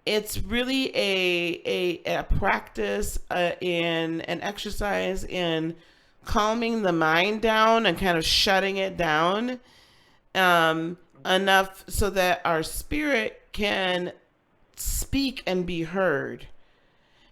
it's really a practice in an exercise in calming the mind down and kind of shutting it down enough so that our spirit can speak and be heard.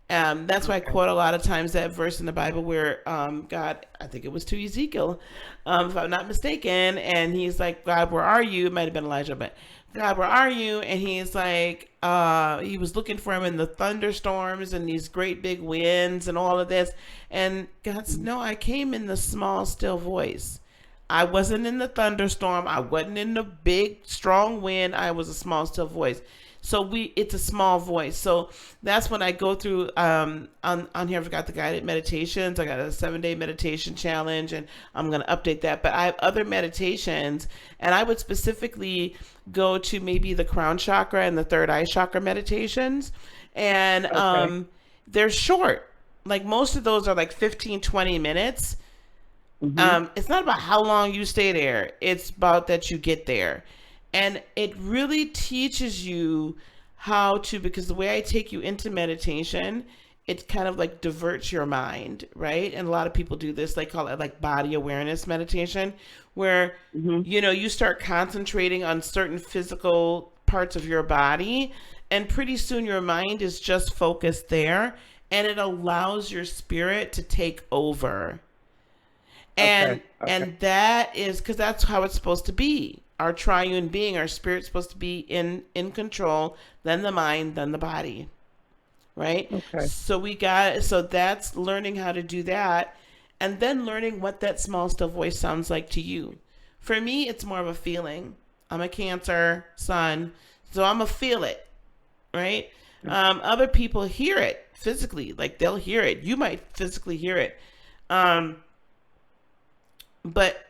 That's why I quote a lot of times that verse in the Bible where God, I think it was to Ezekiel, if I'm not mistaken, and he's like, God, where are you? It might have been Elijah, but God, where are you? And he's like, he was looking for him in the thunderstorms and these great big winds and all of this. And God said, no, I came in the small, still voice. I wasn't in the thunderstorm. I wasn't in the big, strong wind. I was a small, still voice. So it's a small voice. So that's when I go through on here. I've got the guided meditations. I got a 7-day meditation challenge, and I'm going to update that. But I have other meditations, and I would specifically go to maybe the crown chakra and the third eye chakra meditations, and they're short. Like most of those are like 15, 20 minutes. It's not about how long you stay there. It's about that you get there. And it really teaches you how to, because the way I take you into meditation, it kind of like diverts your mind, right? And a lot of people do this. They call it like body awareness meditation, where, you start concentrating on certain physical parts of your body. And pretty soon your mind is just focused there. And it allows your spirit to take over. And that is because that's how it's supposed to be. Our triune being, our spirit's supposed to be in control, then the mind, then the body, right? Okay. So that's learning how to do that, and then learning what that small still voice sounds like to you. For me, it's more of a feeling. I'm a Cancer sun, so I'm a feel it, right? Other people hear it physically, like they'll hear it. You might physically hear it. But,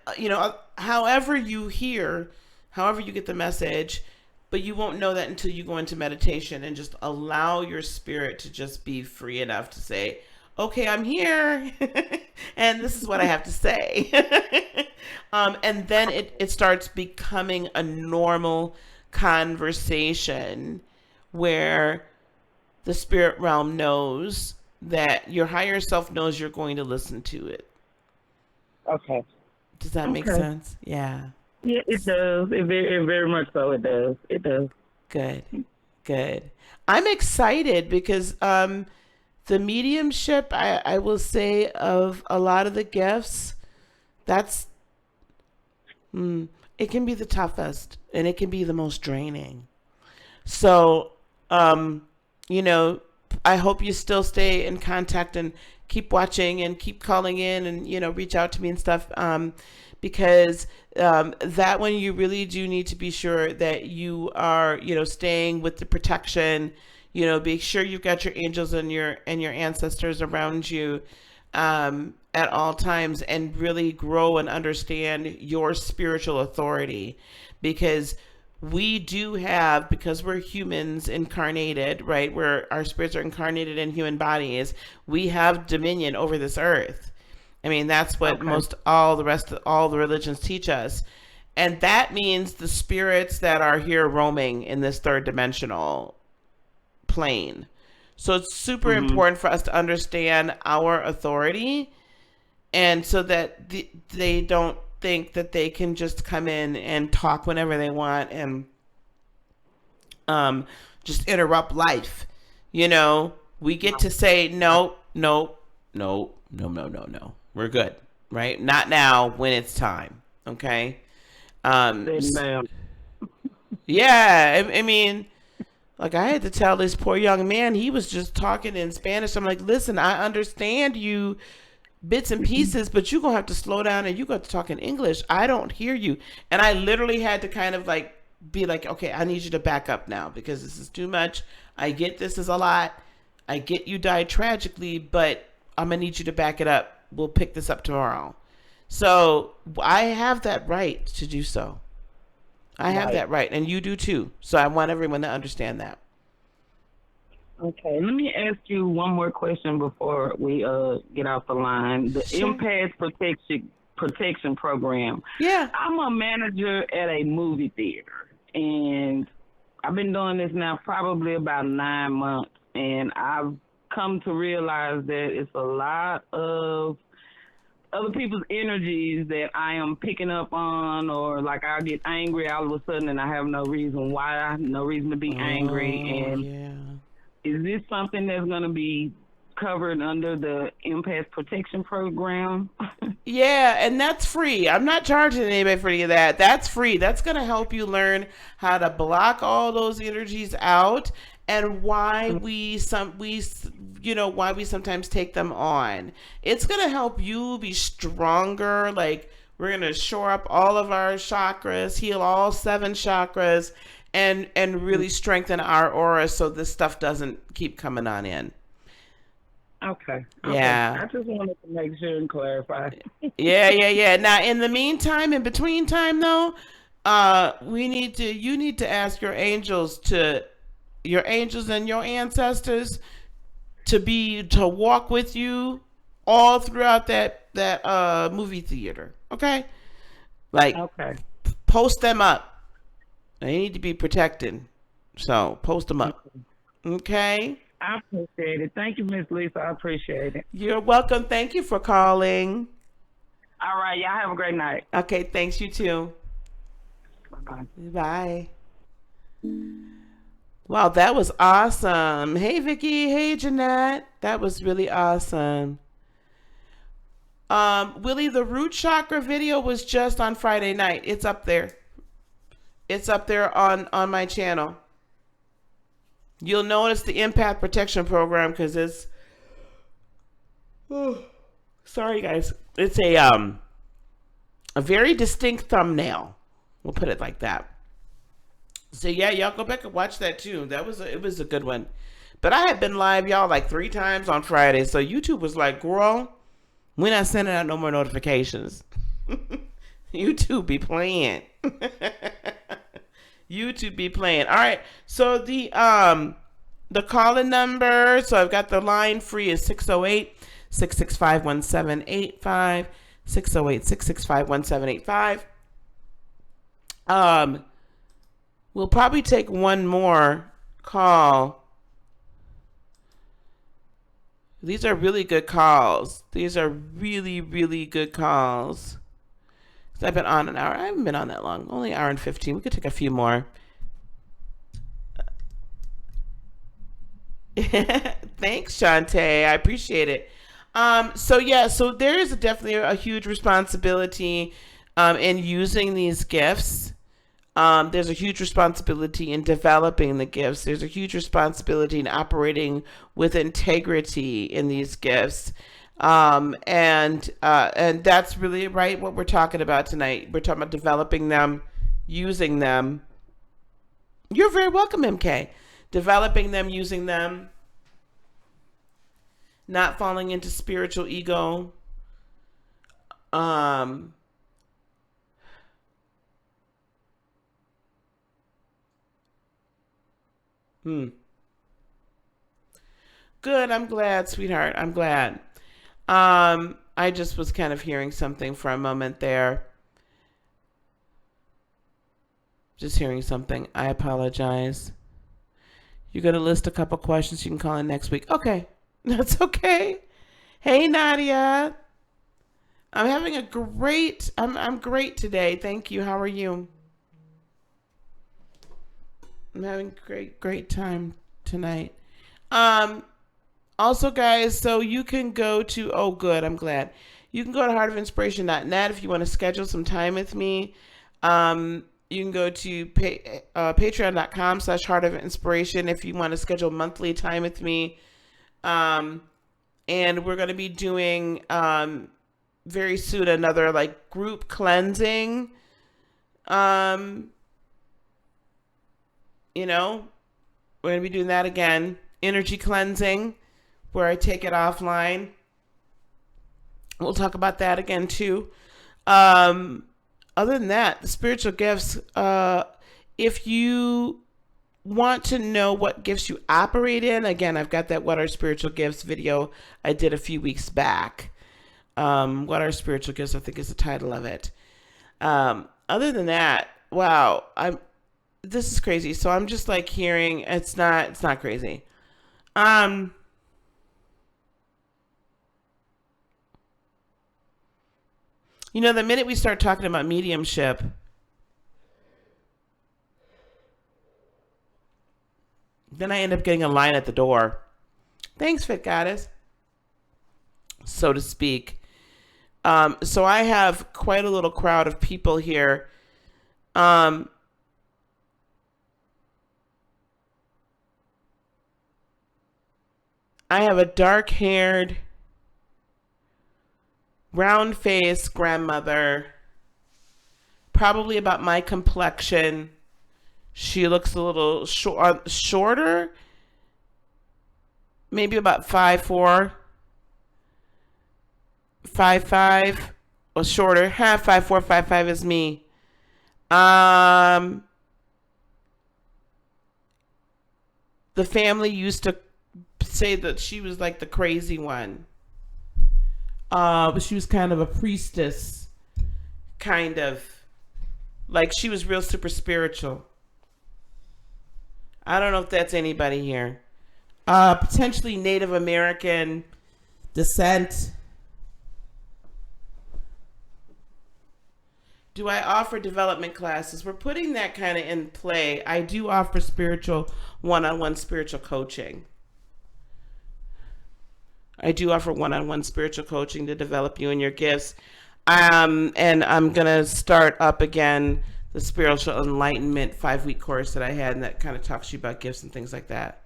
however you get the message, but you won't know that until you go into meditation and just allow your spirit to just be free enough to say, okay, I'm here and this is what I have to say. And then it starts becoming a normal conversation where the spirit realm knows that your higher self knows you're going to listen to it. Okay. Does that make sense? Yeah. Yeah, it does. It very much so. It does. It does. Good. I'm excited because the mediumship, I will say, of a lot of the gifts, that's it can be the toughest and it can be the most draining. So, I hope you still stay in contact and keep watching and keep calling in and, reach out to me and stuff. Because that one, you really do need to be sure that you are, staying with the protection, be sure you've got your angels and your ancestors around you at all times, and really grow and understand your spiritual authority, because we do have, because we're humans incarnated, right? Where our spirits are incarnated in human bodies, we have dominion over this earth. I mean, that's what all the religions teach us. And that means the spirits that are here roaming in this third dimensional plane. So it's super important for us to understand our authority, and so that they don't think that they can just come in and talk whenever they want and just interrupt life. We get to say no. We're good, right? Not now, when it's time. Okay. Ma'am. Yeah, I mean, like I had to tell this poor young man, he was just talking in Spanish. I'm like, listen, I understand you bits and pieces, but you're gonna have to slow down and you got to talk in English. I don't hear you. And I literally had to kind of like be like, okay, I need you to back up now because this is too much. I get this is a lot. I get you died tragically, but I'm gonna need you to back it up. We'll pick this up tomorrow. So I have that right to do so. I have that right, and you do too. So I want everyone to understand that. Okay, let me ask you one more question before we get off the line. The Empath Protection Program. Yeah. I'm a manager at a movie theater, and I've been doing this now probably about 9 months, and I've come to realize that it's a lot of other people's energies that I am picking up on, or like I'll get angry all of a sudden and I have no reason why, no reason to be angry. And is this something that's going to be covered under the Empath Protection Program? Yeah, and that's free. I'm not charging anybody for any of that. That's free. That's going to help you learn how to block all those energies out and why we sometimes take them on. It's going to help you be stronger. Like we're going to shore up all of our chakras, heal all 7 chakras, and really strengthen our aura so this stuff doesn't keep coming on in. Okay. Yeah. I just wanted to make sure and clarify. Yeah. Now, in the meantime, in between time though, you need to ask your angels and your ancestors to walk with you all throughout that movie theater. Okay? Like post them up. They need to be protected. So post them up. Okay? I appreciate it. Thank you, Miss Lisa. I appreciate it. You're welcome. Thank you for calling. All right. Y'all have a great night. Okay. Thanks. You too. Bye-bye. Bye. Wow, that was awesome. Hey, Vicky. Hey, Jeanette. That was really awesome. Willie, the root chakra video was just on Friday night. It's up there. It's up there on my channel. You'll notice the Empath Protection Program because it's... Oh, sorry, guys. It's a very distinct thumbnail. We'll put it like that. So, yeah, y'all go back and watch that, too. It was a good one. But I had been live, y'all, like 3 times on Friday. So, YouTube was like, girl, we're not sending out no more notifications. YouTube be playing. YouTube be playing. All right. So the call-in number, so I've got the line free is 608-665-1785. 608-665-1785. We'll probably take one more call. These are really good calls. These are really, really good calls. I've been on an hour. I haven't been on that long. Only an hour and 15. We could take a few more. Thanks, Shantae. I appreciate it. So there is definitely a huge responsibility in using these gifts. There's a huge responsibility in developing the gifts. There's a huge responsibility in operating with integrity in these gifts. And that's really right what we're talking about tonight. We're talking about developing them, using them. You're very welcome, MK. Developing them, using them, not falling into spiritual ego. Good. I'm glad, sweetheart. I'm glad. I just was kind of hearing something for a moment there. Just hearing something. I apologize. You're going to list a couple questions. You can call in next week. Okay. That's okay. Hey, Nadia. I'm having I'm great today. Thank you. How are you? I'm having great time tonight. Also, guys, so you can go to, oh, good, I'm glad. You can go to heartofinspiration.net if you want to schedule some time with me. you can go to patreon.com/Heart of Inspiration if you want to schedule monthly time with me. And we're going to be doing very soon another like group cleansing. You know, we're going to be doing that again. Energy cleansing, where I take it offline. We'll talk about that again too. Other than that, the spiritual gifts, if you want to know what gifts you operate in, again, I've got that What Are Spiritual Gifts video I did a few weeks back. What Are Spiritual Gifts, I think is the title of it. Other than that, wow, this is crazy. So I'm just like hearing, it's not crazy. You know, the minute we start talking about mediumship, then I end up getting a line at the door. Thanks, Fit Goddess. So to speak. So I have quite a little crowd of people here. I have a dark-haired, round-faced grandmother, probably about my complexion. She looks a little shorter, maybe about 5'4", 5'5", or shorter. 5'4", 5'5" is me. The family used to say that she was like the crazy one. But she was kind of a priestess, kind of. Like she was real super spiritual. I don't know if that's anybody here. Potentially Native American descent. Do I offer development classes? We're putting that kind of in play. I do offer spiritual, one-on-one spiritual coaching. I do offer one-on-one spiritual coaching to develop you and your gifts. And I'm going to start up again the Spiritual Enlightenment 5-week course that I had, and that kind of talks to you about gifts and things like that.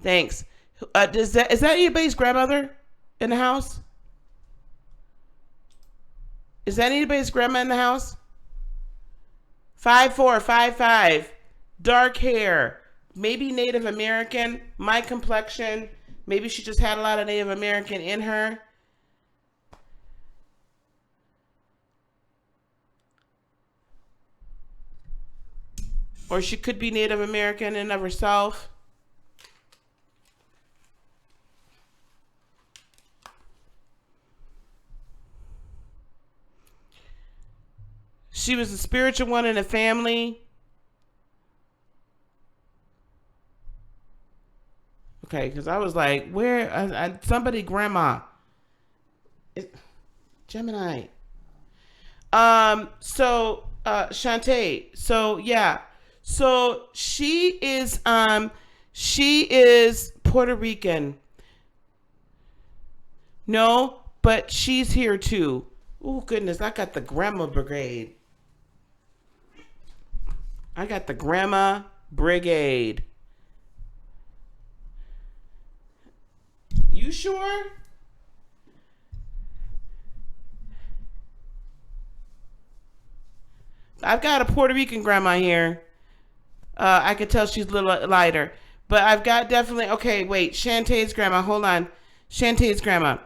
Thanks. Is that anybody's grandmother in the house? Is that anybody's grandma in the house? 5'4", 5'5", dark hair, maybe Native American, my complexion. Maybe she just had a lot of Native American in her. Or she could be Native American in of herself. She was a spiritual one in the family. Okay, because I was like, where? Somebody, grandma. Gemini. So, Shantae. So, yeah. So, she is Puerto Rican. No, but she's here too. Oh, goodness. I got the grandma brigade. I got the grandma brigade. You sure? I've got a Puerto Rican grandma here. I could tell she's a little lighter. But I've got definitely... Okay, wait. Shantae's grandma. Hold on. Shantae's grandma.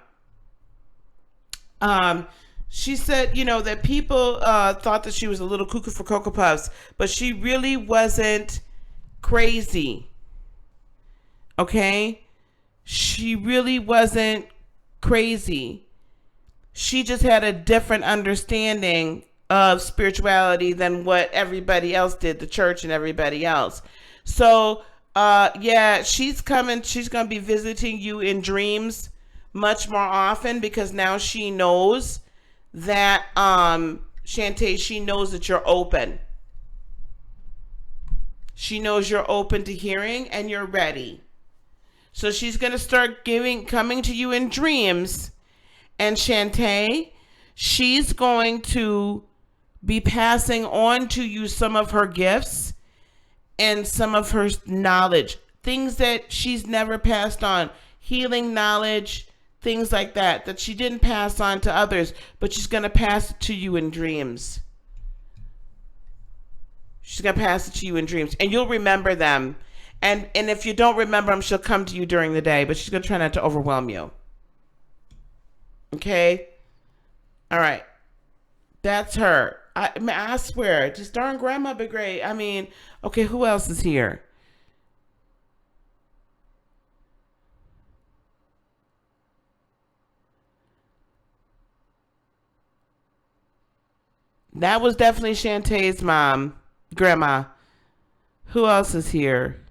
She said, that people thought that she was a little cuckoo for Cocoa Puffs, but she really wasn't crazy. Okay? She really wasn't crazy. She just had a different understanding of spirituality than what everybody else did, the church and everybody else. So, yeah, she's coming. She's going to be visiting you in dreams much more often because now she knows that, Shantae, she knows that you're open. She knows you're open to hearing and you're ready. So she's going to start coming to you in dreams. And Shantae, she's going to be passing on to you some of her gifts and some of her knowledge, things that she's never passed on, healing knowledge, things like that, that she didn't pass on to others, but she's going to pass it to you in dreams. She's going to pass it to you in dreams, and you'll remember them. And if you don't remember them, she'll come to you during the day, but she's going to try not to overwhelm you. Okay? All right. That's her. I swear, just darn Grandma be great. I mean, okay, who else is here? That was definitely Shantae's mom, Grandma. Who else is here?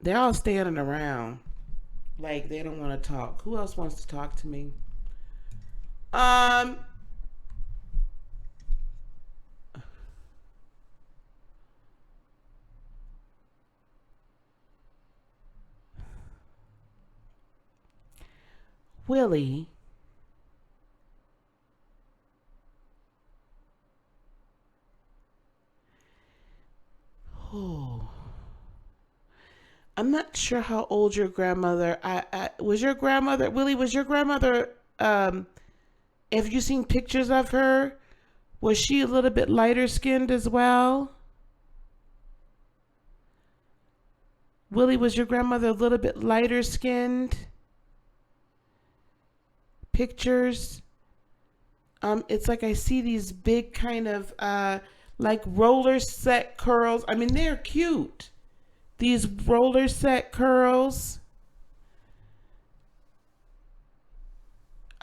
They're all standing around like they don't want to talk. Who else wants to talk to me? Willie. Oh. I'm not sure how old your grandmother. Was your grandmother Willie? Was your grandmother? Have you seen pictures of her? Was she a little bit lighter skinned as well? Willie, was your grandmother a little bit lighter skinned? Pictures. It's like I see these big kind of like roller set curls. I mean, they're cute. These roller set curls.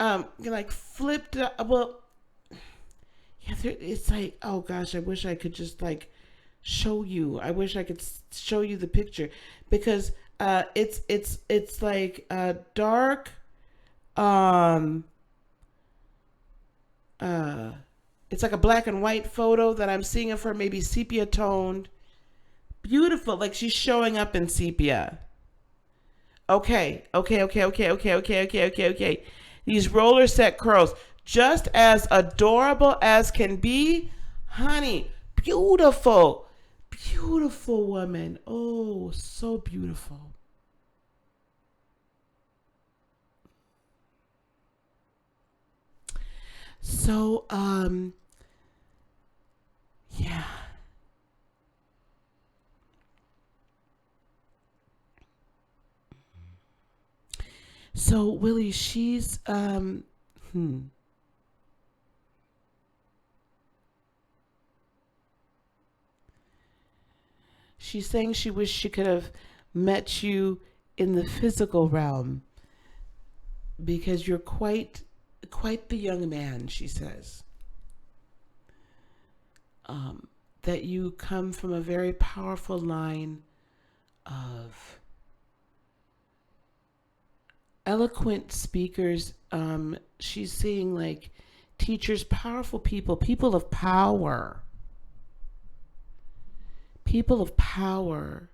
Like flipped up. Well, yeah, it's like, oh gosh, I wish I could just like show you. I wish I could show you the picture, because it's like dark. It's like a black and white photo that I'm seeing of her, maybe sepia toned. Beautiful, like she's showing up in sepia. Okay. These roller set curls, just as adorable as can be, honey. Beautiful, beautiful woman. Oh, so beautiful. So, yeah. So Willie, she's she's saying she wished she could have met you in the physical realm, because you're quite the young man, she says. That you come from a very powerful line of eloquent speakers. She's seeing like teachers, powerful people, people of power. People of power.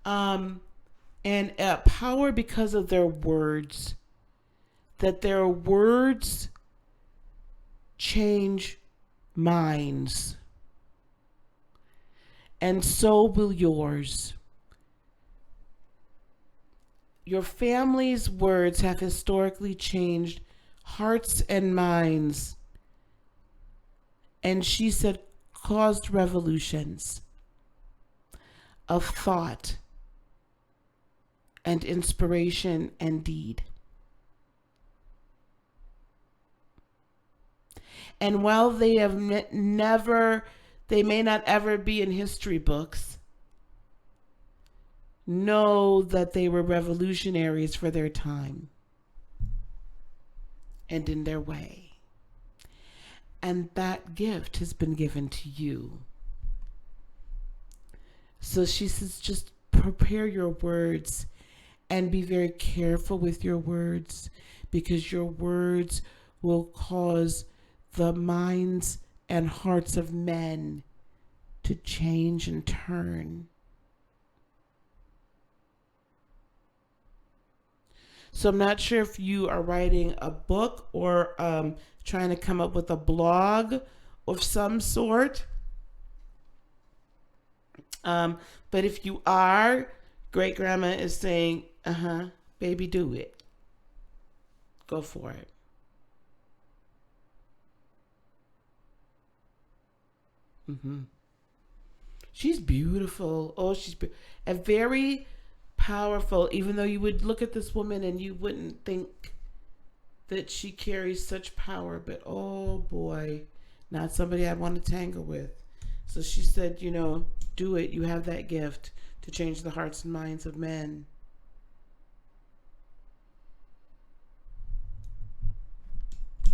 And power because of their words. That their words change minds. And so will yours. Your family's words have historically changed hearts and minds. And she said, caused revolutions of thought and inspiration and deed. And while they have they may not ever be in history books, know that they were revolutionaries for their time and in their way. And that gift has been given to you. So she says, just prepare your words and be very careful with your words, because your words will cause the minds and hearts of men to change and turn. So I'm not sure if you are writing a book or trying to come up with a blog of some sort. But if you are, great grandma is saying, baby, do it. Go for it. She's beautiful. Oh, a very powerful, even though you would look at this woman and you wouldn't think that she carries such power, but oh boy, not somebody I'd want to tangle with. So she said, do it. You have that gift to change the hearts and minds of men.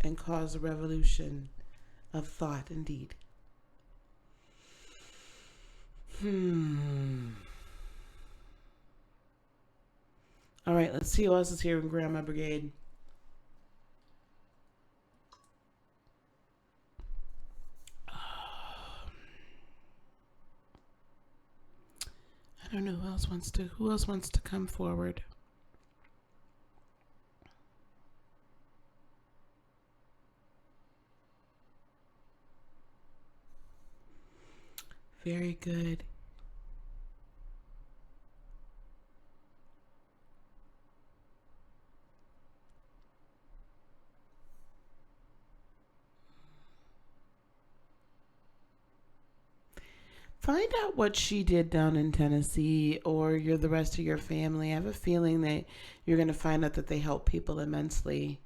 And cause a revolution of thought and deed. All right, let's see who else is here in Grandma Brigade. I don't know who else wants to come forward. Very good. Find out what she did down in Tennessee or the rest of your family. I have a feeling that you're going to find out that they help people immensely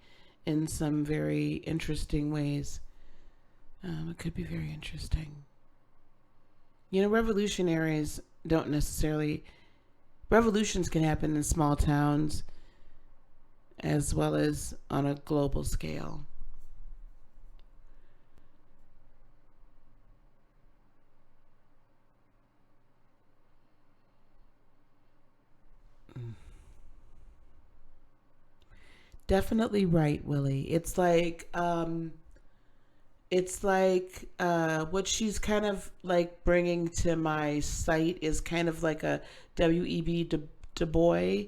in some very interesting ways. It could be very interesting. Revolutionaries don't necessarily... Revolutions can happen in small towns as well as on a global scale. Definitely right, Willie. It's like what she's kind of like bringing to my site is kind of like a W.E.B. Du Bois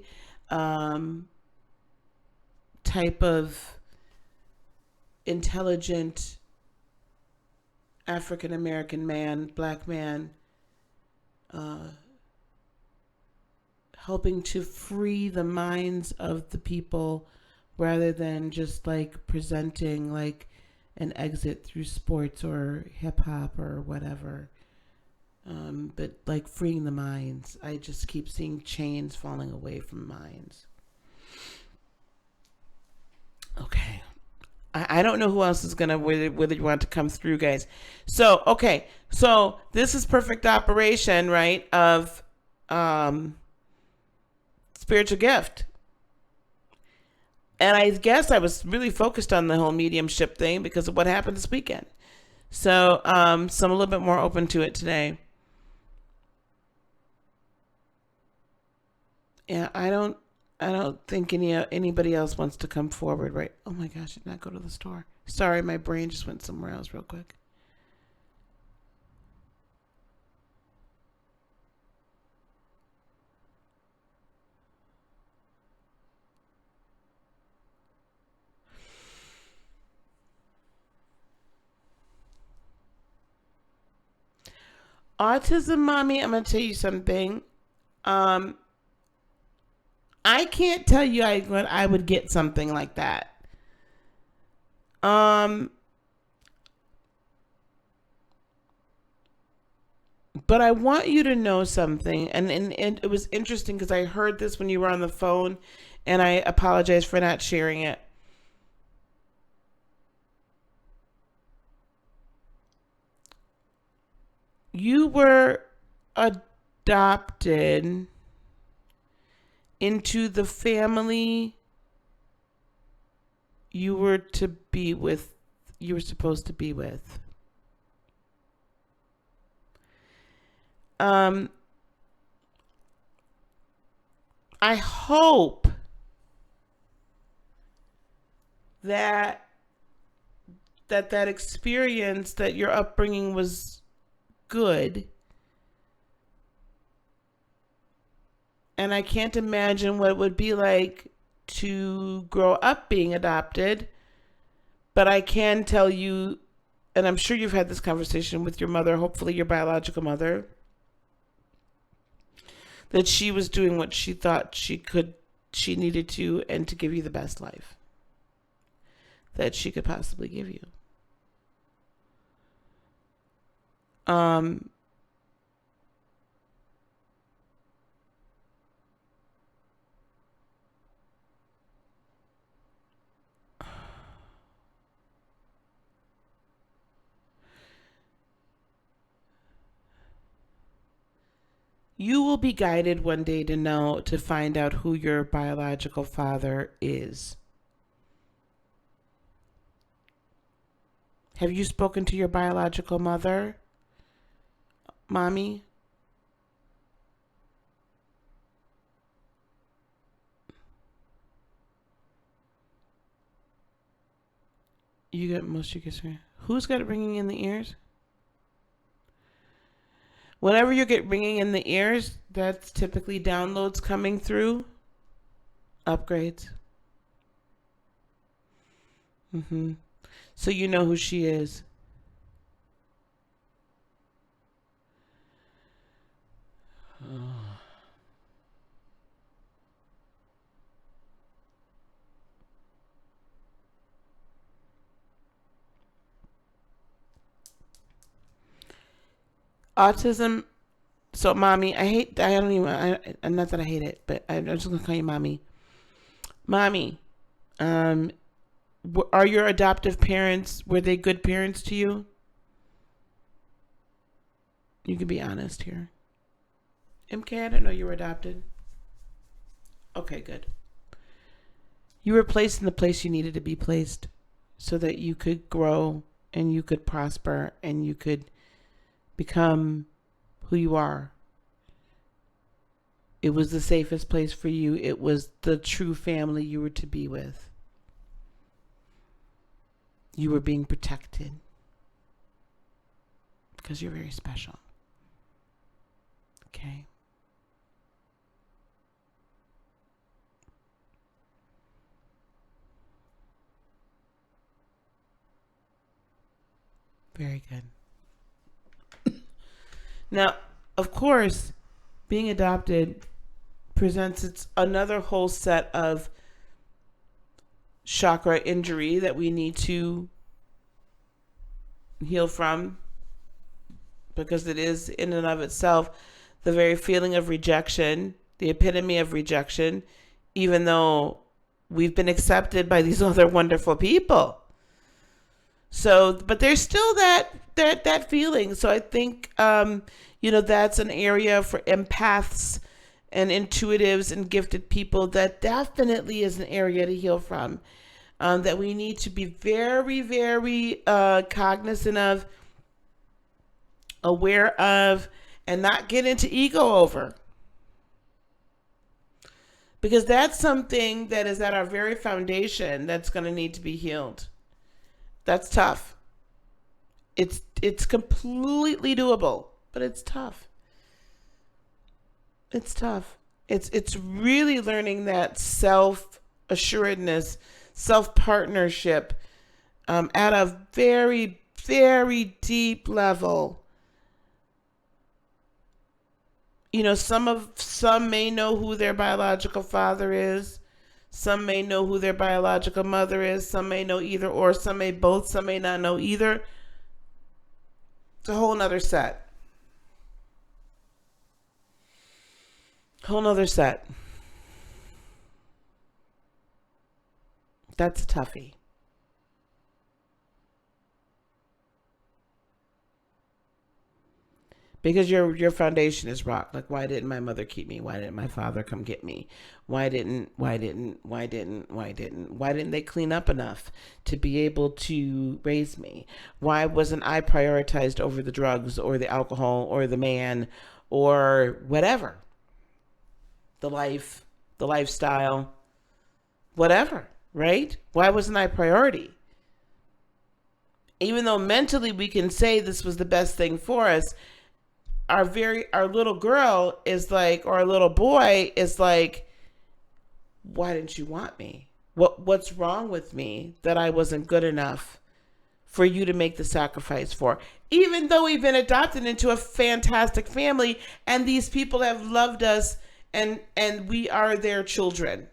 type of intelligent African American man, black man, helping to free the minds of the people rather than just like presenting like an exit through sports or hip hop or whatever. But like freeing the minds. I just keep seeing chains falling away from minds. Okay. I don't know who else is going to, whether you want to come through, guys. So, okay. So this is perfect operation, right, of spiritual gift. And I guess I was really focused on the whole mediumship thing because of what happened this weekend. So, so I'm a little bit more open to it today. Yeah, I don't think anybody else wants to come forward, right? Oh my gosh, I did not go to the store. Sorry, my brain just went somewhere else real quick. Autism, mommy, I'm going to tell you something. I can't tell you I would get something like that. But I want you to know something, and it was interesting because I heard this when you were on the phone, and I apologize for not sharing it. You were adopted into the family you were supposed to be with. I hope that experience, that your upbringing was good. And I can't imagine what it would be like to grow up being adopted. But I can tell you, and I'm sure you've had this conversation with your mother, hopefully your biological mother, that she was doing what she thought she needed to, and to give you the best life that she could possibly give you. You will be guided one day to find out who your biological father is. Have you spoken to your biological mother, Mommy? You got most of your kids. Who's got it ringing in the ears? Whenever you get ringing in the ears, that's typically downloads coming through. Upgrades. So you know who she is. Autism. So, Mommy, not that I hate it, but I'm just going to call you Mommy. Mommy, are your adoptive parents, were they good parents to you? You can be honest here. MK, I didn't know you were adopted. Okay, good. You were placed in the place you needed to be placed so that you could grow and you could prosper and you could become who you are. It was the safest place for you. It was the true family you were to be with. You were being protected because you're very special. Okay? Very good. Now, of course, being adopted presents another whole set of chakra injury that we need to heal from, because it is in and of itself the very feeling of rejection, the epitome of rejection, even though we've been accepted by these other wonderful people. So, but there's still that feeling. So I think, that's an area for empaths and intuitives and gifted people that definitely is an area to heal from, that we need to be very, very cognizant of, aware of, and not get into ego over. Because that's something that is at our very foundation that's going to need to be healed. That's tough. It's completely doable, but it's tough. It's tough. It's really learning that self-assuredness, self-partnership at a very, very deep level. Some may know who their biological father is. Some may know who their biological mother is. Some may know either or. Some may both. Some may not know either. It's a whole nother set. Whole nother set. That's a toughie. Because your foundation is rock. Like, why didn't my mother keep me? Why didn't my father come get me? Why didn't they clean up enough to be able to raise me? Why wasn't I prioritized over the drugs or the alcohol or the man or whatever? The lifestyle, whatever, right? Why wasn't I priority? Even though mentally we can say this was the best thing for us, our little girl is like, or our little boy is like, why didn't you want me? What's wrong with me that I wasn't good enough for you to make the sacrifice for? Even though we've been adopted into a fantastic family and these people have loved us and we are their children.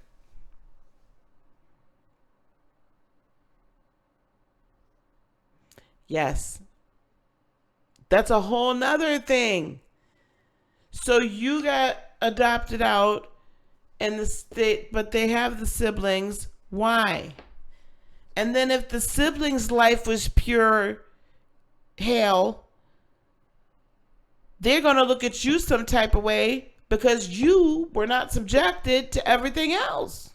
Yes. That's a whole nother thing. So you got adopted out and but they have the siblings. Why? And then if the siblings' life was pure hell, they're going to look at you some type of way because you were not subjected to everything else.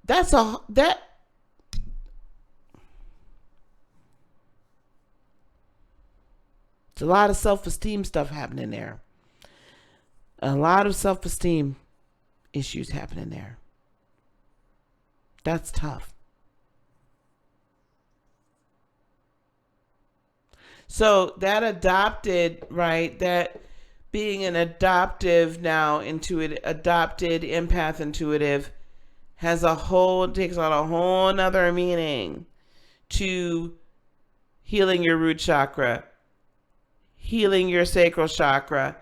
It's a lot of self-esteem stuff happening there. A lot of self-esteem issues happening there. That's tough. So that adopted, right, that being an adopted empath intuitive takes on a whole nother meaning to healing your root chakra, healing your sacral chakra,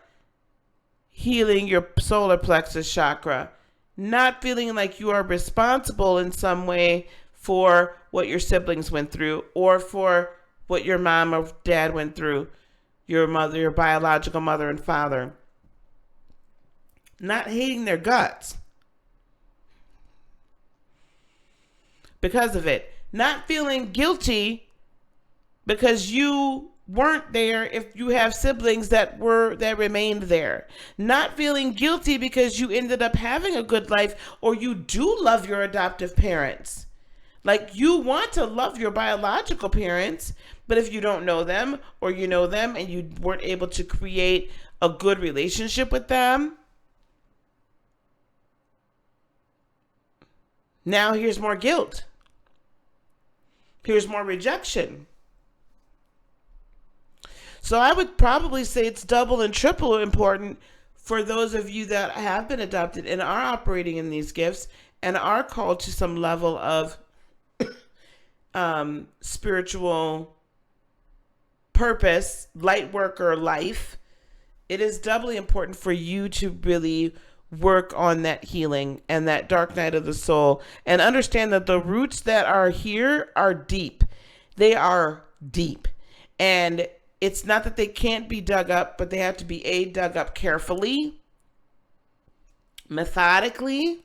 healing your solar plexus chakra, not feeling like you are responsible in some way for what your siblings went through or for what your mom or dad went through, your mother, your biological mother and father. Not hating their guts because of it. Not feeling guilty because you weren't there if you have siblings that remained there. Not feeling guilty because you ended up having a good life or you do love your adoptive parents. Like, you want to love your biological parents, but if you don't know them or you know them and you weren't able to create a good relationship with them, now here's more guilt. Here's more rejection. So I would probably say it's double and triple important for those of you that have been adopted and are operating in these gifts and are called to some level of spiritual purpose, light worker life. It is doubly important for you to really work on that healing and that dark night of the soul and understand that the roots that are here are deep. They are deep. And it's not that they can't be dug up, but they have to be dug up carefully, methodically,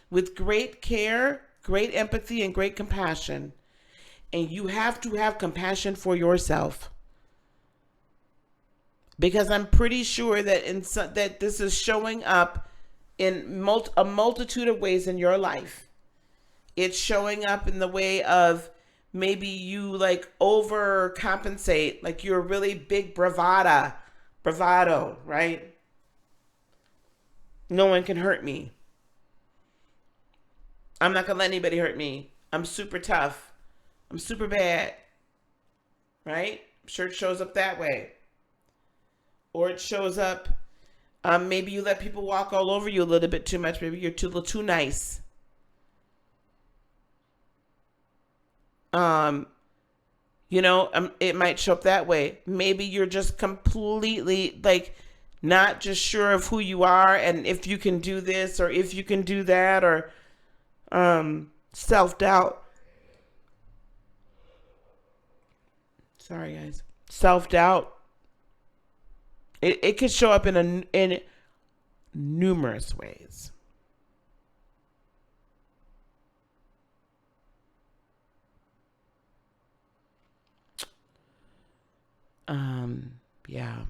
with great care, great empathy, and great compassion. And you have to have compassion for yourself. Because I'm pretty sure that that this is showing up in a multitude of ways in your life. It's showing up in the way of maybe you like overcompensate, like you're really big bravado, right? No one can hurt me. I'm not going to let anybody hurt me. I'm super tough. I'm super bad. Right? I'm sure it shows up that way. Or it shows up, maybe you let people walk all over you a little bit too much. Maybe you're a little too nice. It might show up that way. Maybe you're just completely like not just sure of who you are and if you can do this or if you can do that, or self-doubt. Sorry, guys. Self-doubt. It could show up in numerous ways. Yeah.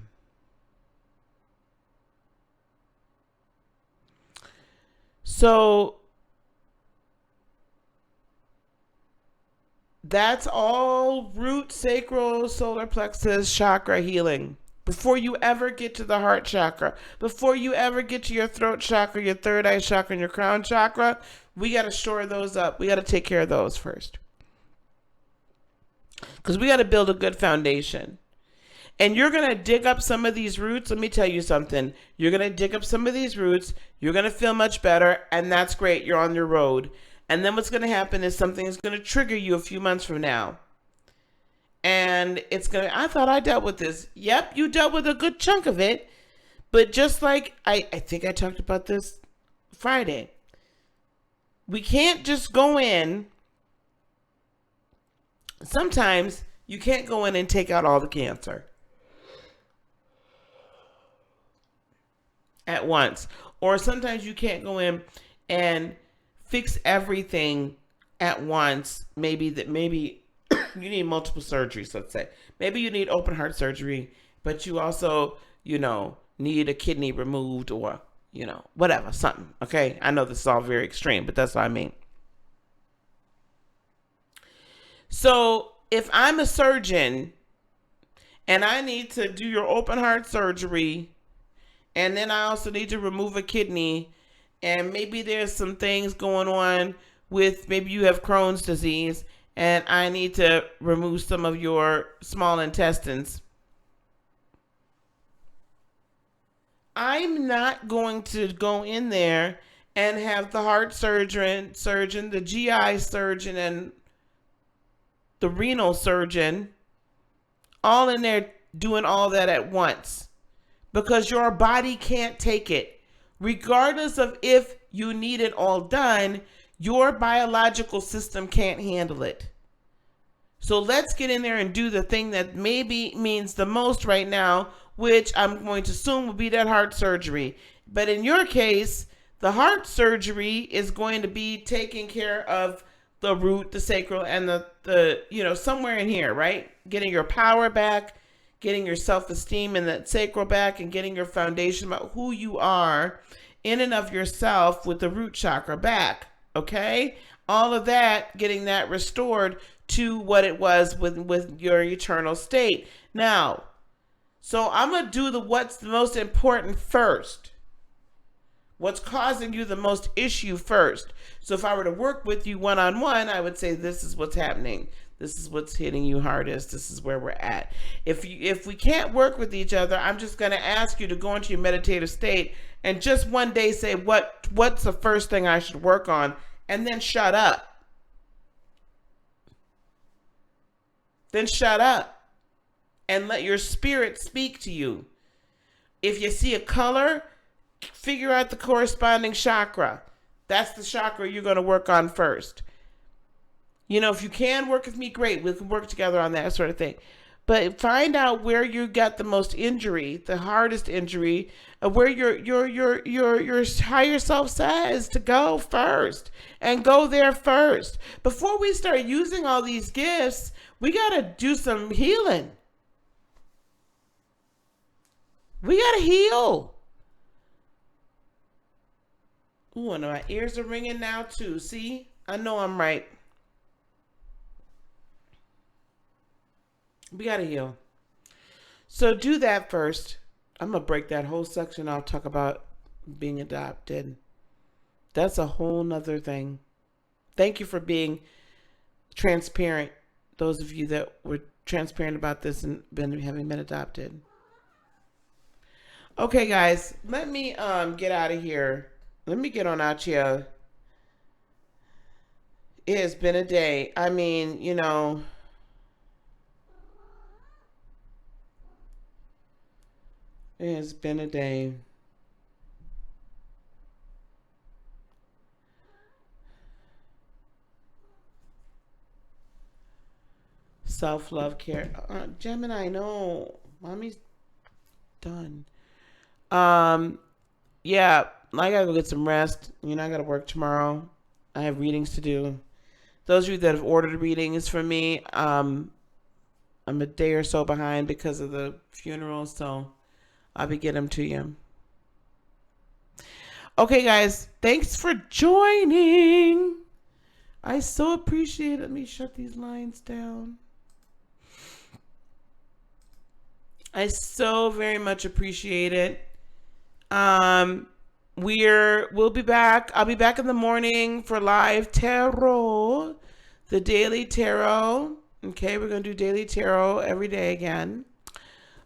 So that's all root, sacral, solar plexus, chakra healing. Before you ever get to the heart chakra, before you ever get to your throat chakra, your third eye chakra, and your crown chakra, we got to shore those up. We got to take care of those first. because we got to build a good foundation. And you're going to dig up some of these roots. Let me tell you something. You're going to dig up some of these roots. You're going to feel much better. And that's great. You're on your road. And then what's going to happen is something is going to trigger you a few months from now. And it's going to, I thought I dealt with this. Yep, you dealt with a good chunk of it. But just like, I think I talked about this Friday. We can't just go in. Sometimes you can't go in and take out all the cancer at once. Or sometimes you can't go in and fix everything at once. Maybe you need multiple surgeries, let's say. Maybe you need open heart surgery, but you also, need a kidney removed or, whatever, something. Okay? I know this is all very extreme, but that's what I mean. So if I'm a surgeon and I need to do your open heart surgery, and then I also need to remove a kidney, and maybe there's some things going on with, maybe you have Crohn's disease, and I need to remove some of your small intestines. I'm not going to go in there and have the heart surgeon, the GI surgeon, and the renal surgeon all in there doing all that at once, because your body can't take it. Regardless of if you need it all done, your biological system can't handle it. So let's get in there and do the thing that maybe means the most right now, which I'm going to assume will be that heart surgery. But in your case, the heart surgery is going to be taking care of the root, the sacral, and the somewhere in here, right? Getting your power back, getting your self-esteem and that sacral back, and getting your foundation about who you are in and of yourself with the root chakra back, okay? All of that, getting that restored to what it was with your eternal state. Now, so I'm going to do what's the most important first. What's causing you the most issue first. So if I were to work with you one-on-one, I would say this is what's happening. This is what's hitting you hardest. This is where we're at. If we can't work with each other, I'm just going to ask you to go into your meditative state and just one day say, what's the first thing I should work on? And then shut up. Then shut up and let your spirit speak to you. If you see a color, figure out the corresponding chakra. That's the chakra you're going to work on first. If you can work with me, great. We can work together on that sort of thing. But find out where you got the most injury, the hardest injury, where your higher self says to go first, and go there first. Before we start using all these gifts, we got to do some healing. We got to heal. Ooh, and my ears are ringing now too. See? I know I'm right. We got to heal. So do that first. I'm going to break that whole section. I'll talk about being adopted. That's a whole nother thing. Thank you for being transparent. Those of you that were transparent about this and having been adopted. Okay, guys, let me get out of here. Let me get on out here. It has been a day. I mean, it has been a day. Self-love care. Gemini, no. Mommy's done. Yeah, I gotta go get some rest. I gotta work tomorrow. I have readings to do. Those of you that have ordered readings from me, I'm a day or so behind because of the funeral, so I'll be getting them to you. Okay, guys, thanks for joining. I so appreciate it. Let me shut these lines down. I so very much appreciate it. We'll be back. I'll be back in the morning for live tarot, the daily tarot. Okay, we're going to do daily tarot every day again.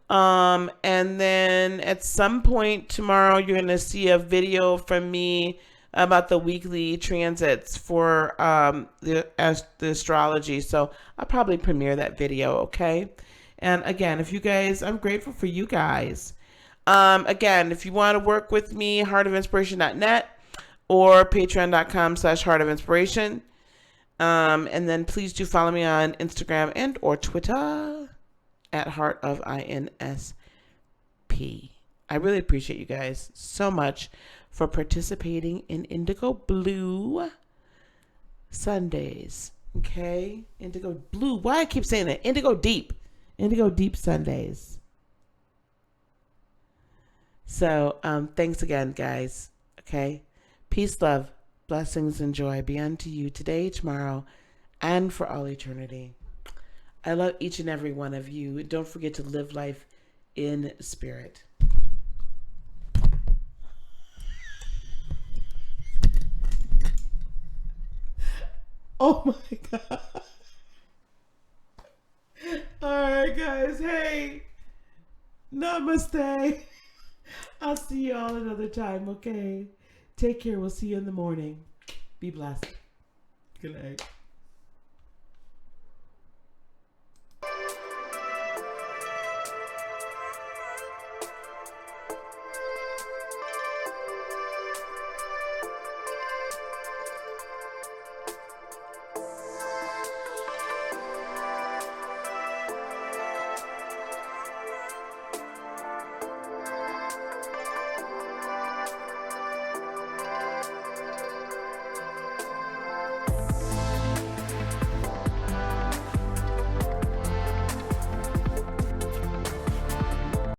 And then at some point tomorrow, you're going to see a video from me about the weekly transits for the astrology. So I'll probably premiere that video, okay? And again, if you guys, I'm grateful for you guys. Again, if you want to work with me, heartofinspiration.net or patreon.com/heartofinspiration. And then please do follow me on Instagram and or Twitter at Heart of INSP. I really appreciate you guys so much for participating in Indigo Blue Sundays. Okay? Indigo Blue. Why I keep saying that? Indigo Deep. Indigo Deep Sundays. So, thanks again, guys. Okay? Peace, love, blessings, and joy be unto you today, tomorrow, and for all eternity. I love each and every one of you. Don't forget to live life in spirit. Oh my God. All right, guys. Hey, namaste. I'll see you all another time, okay? Take care. We'll see you in the morning. Be blessed. Good night.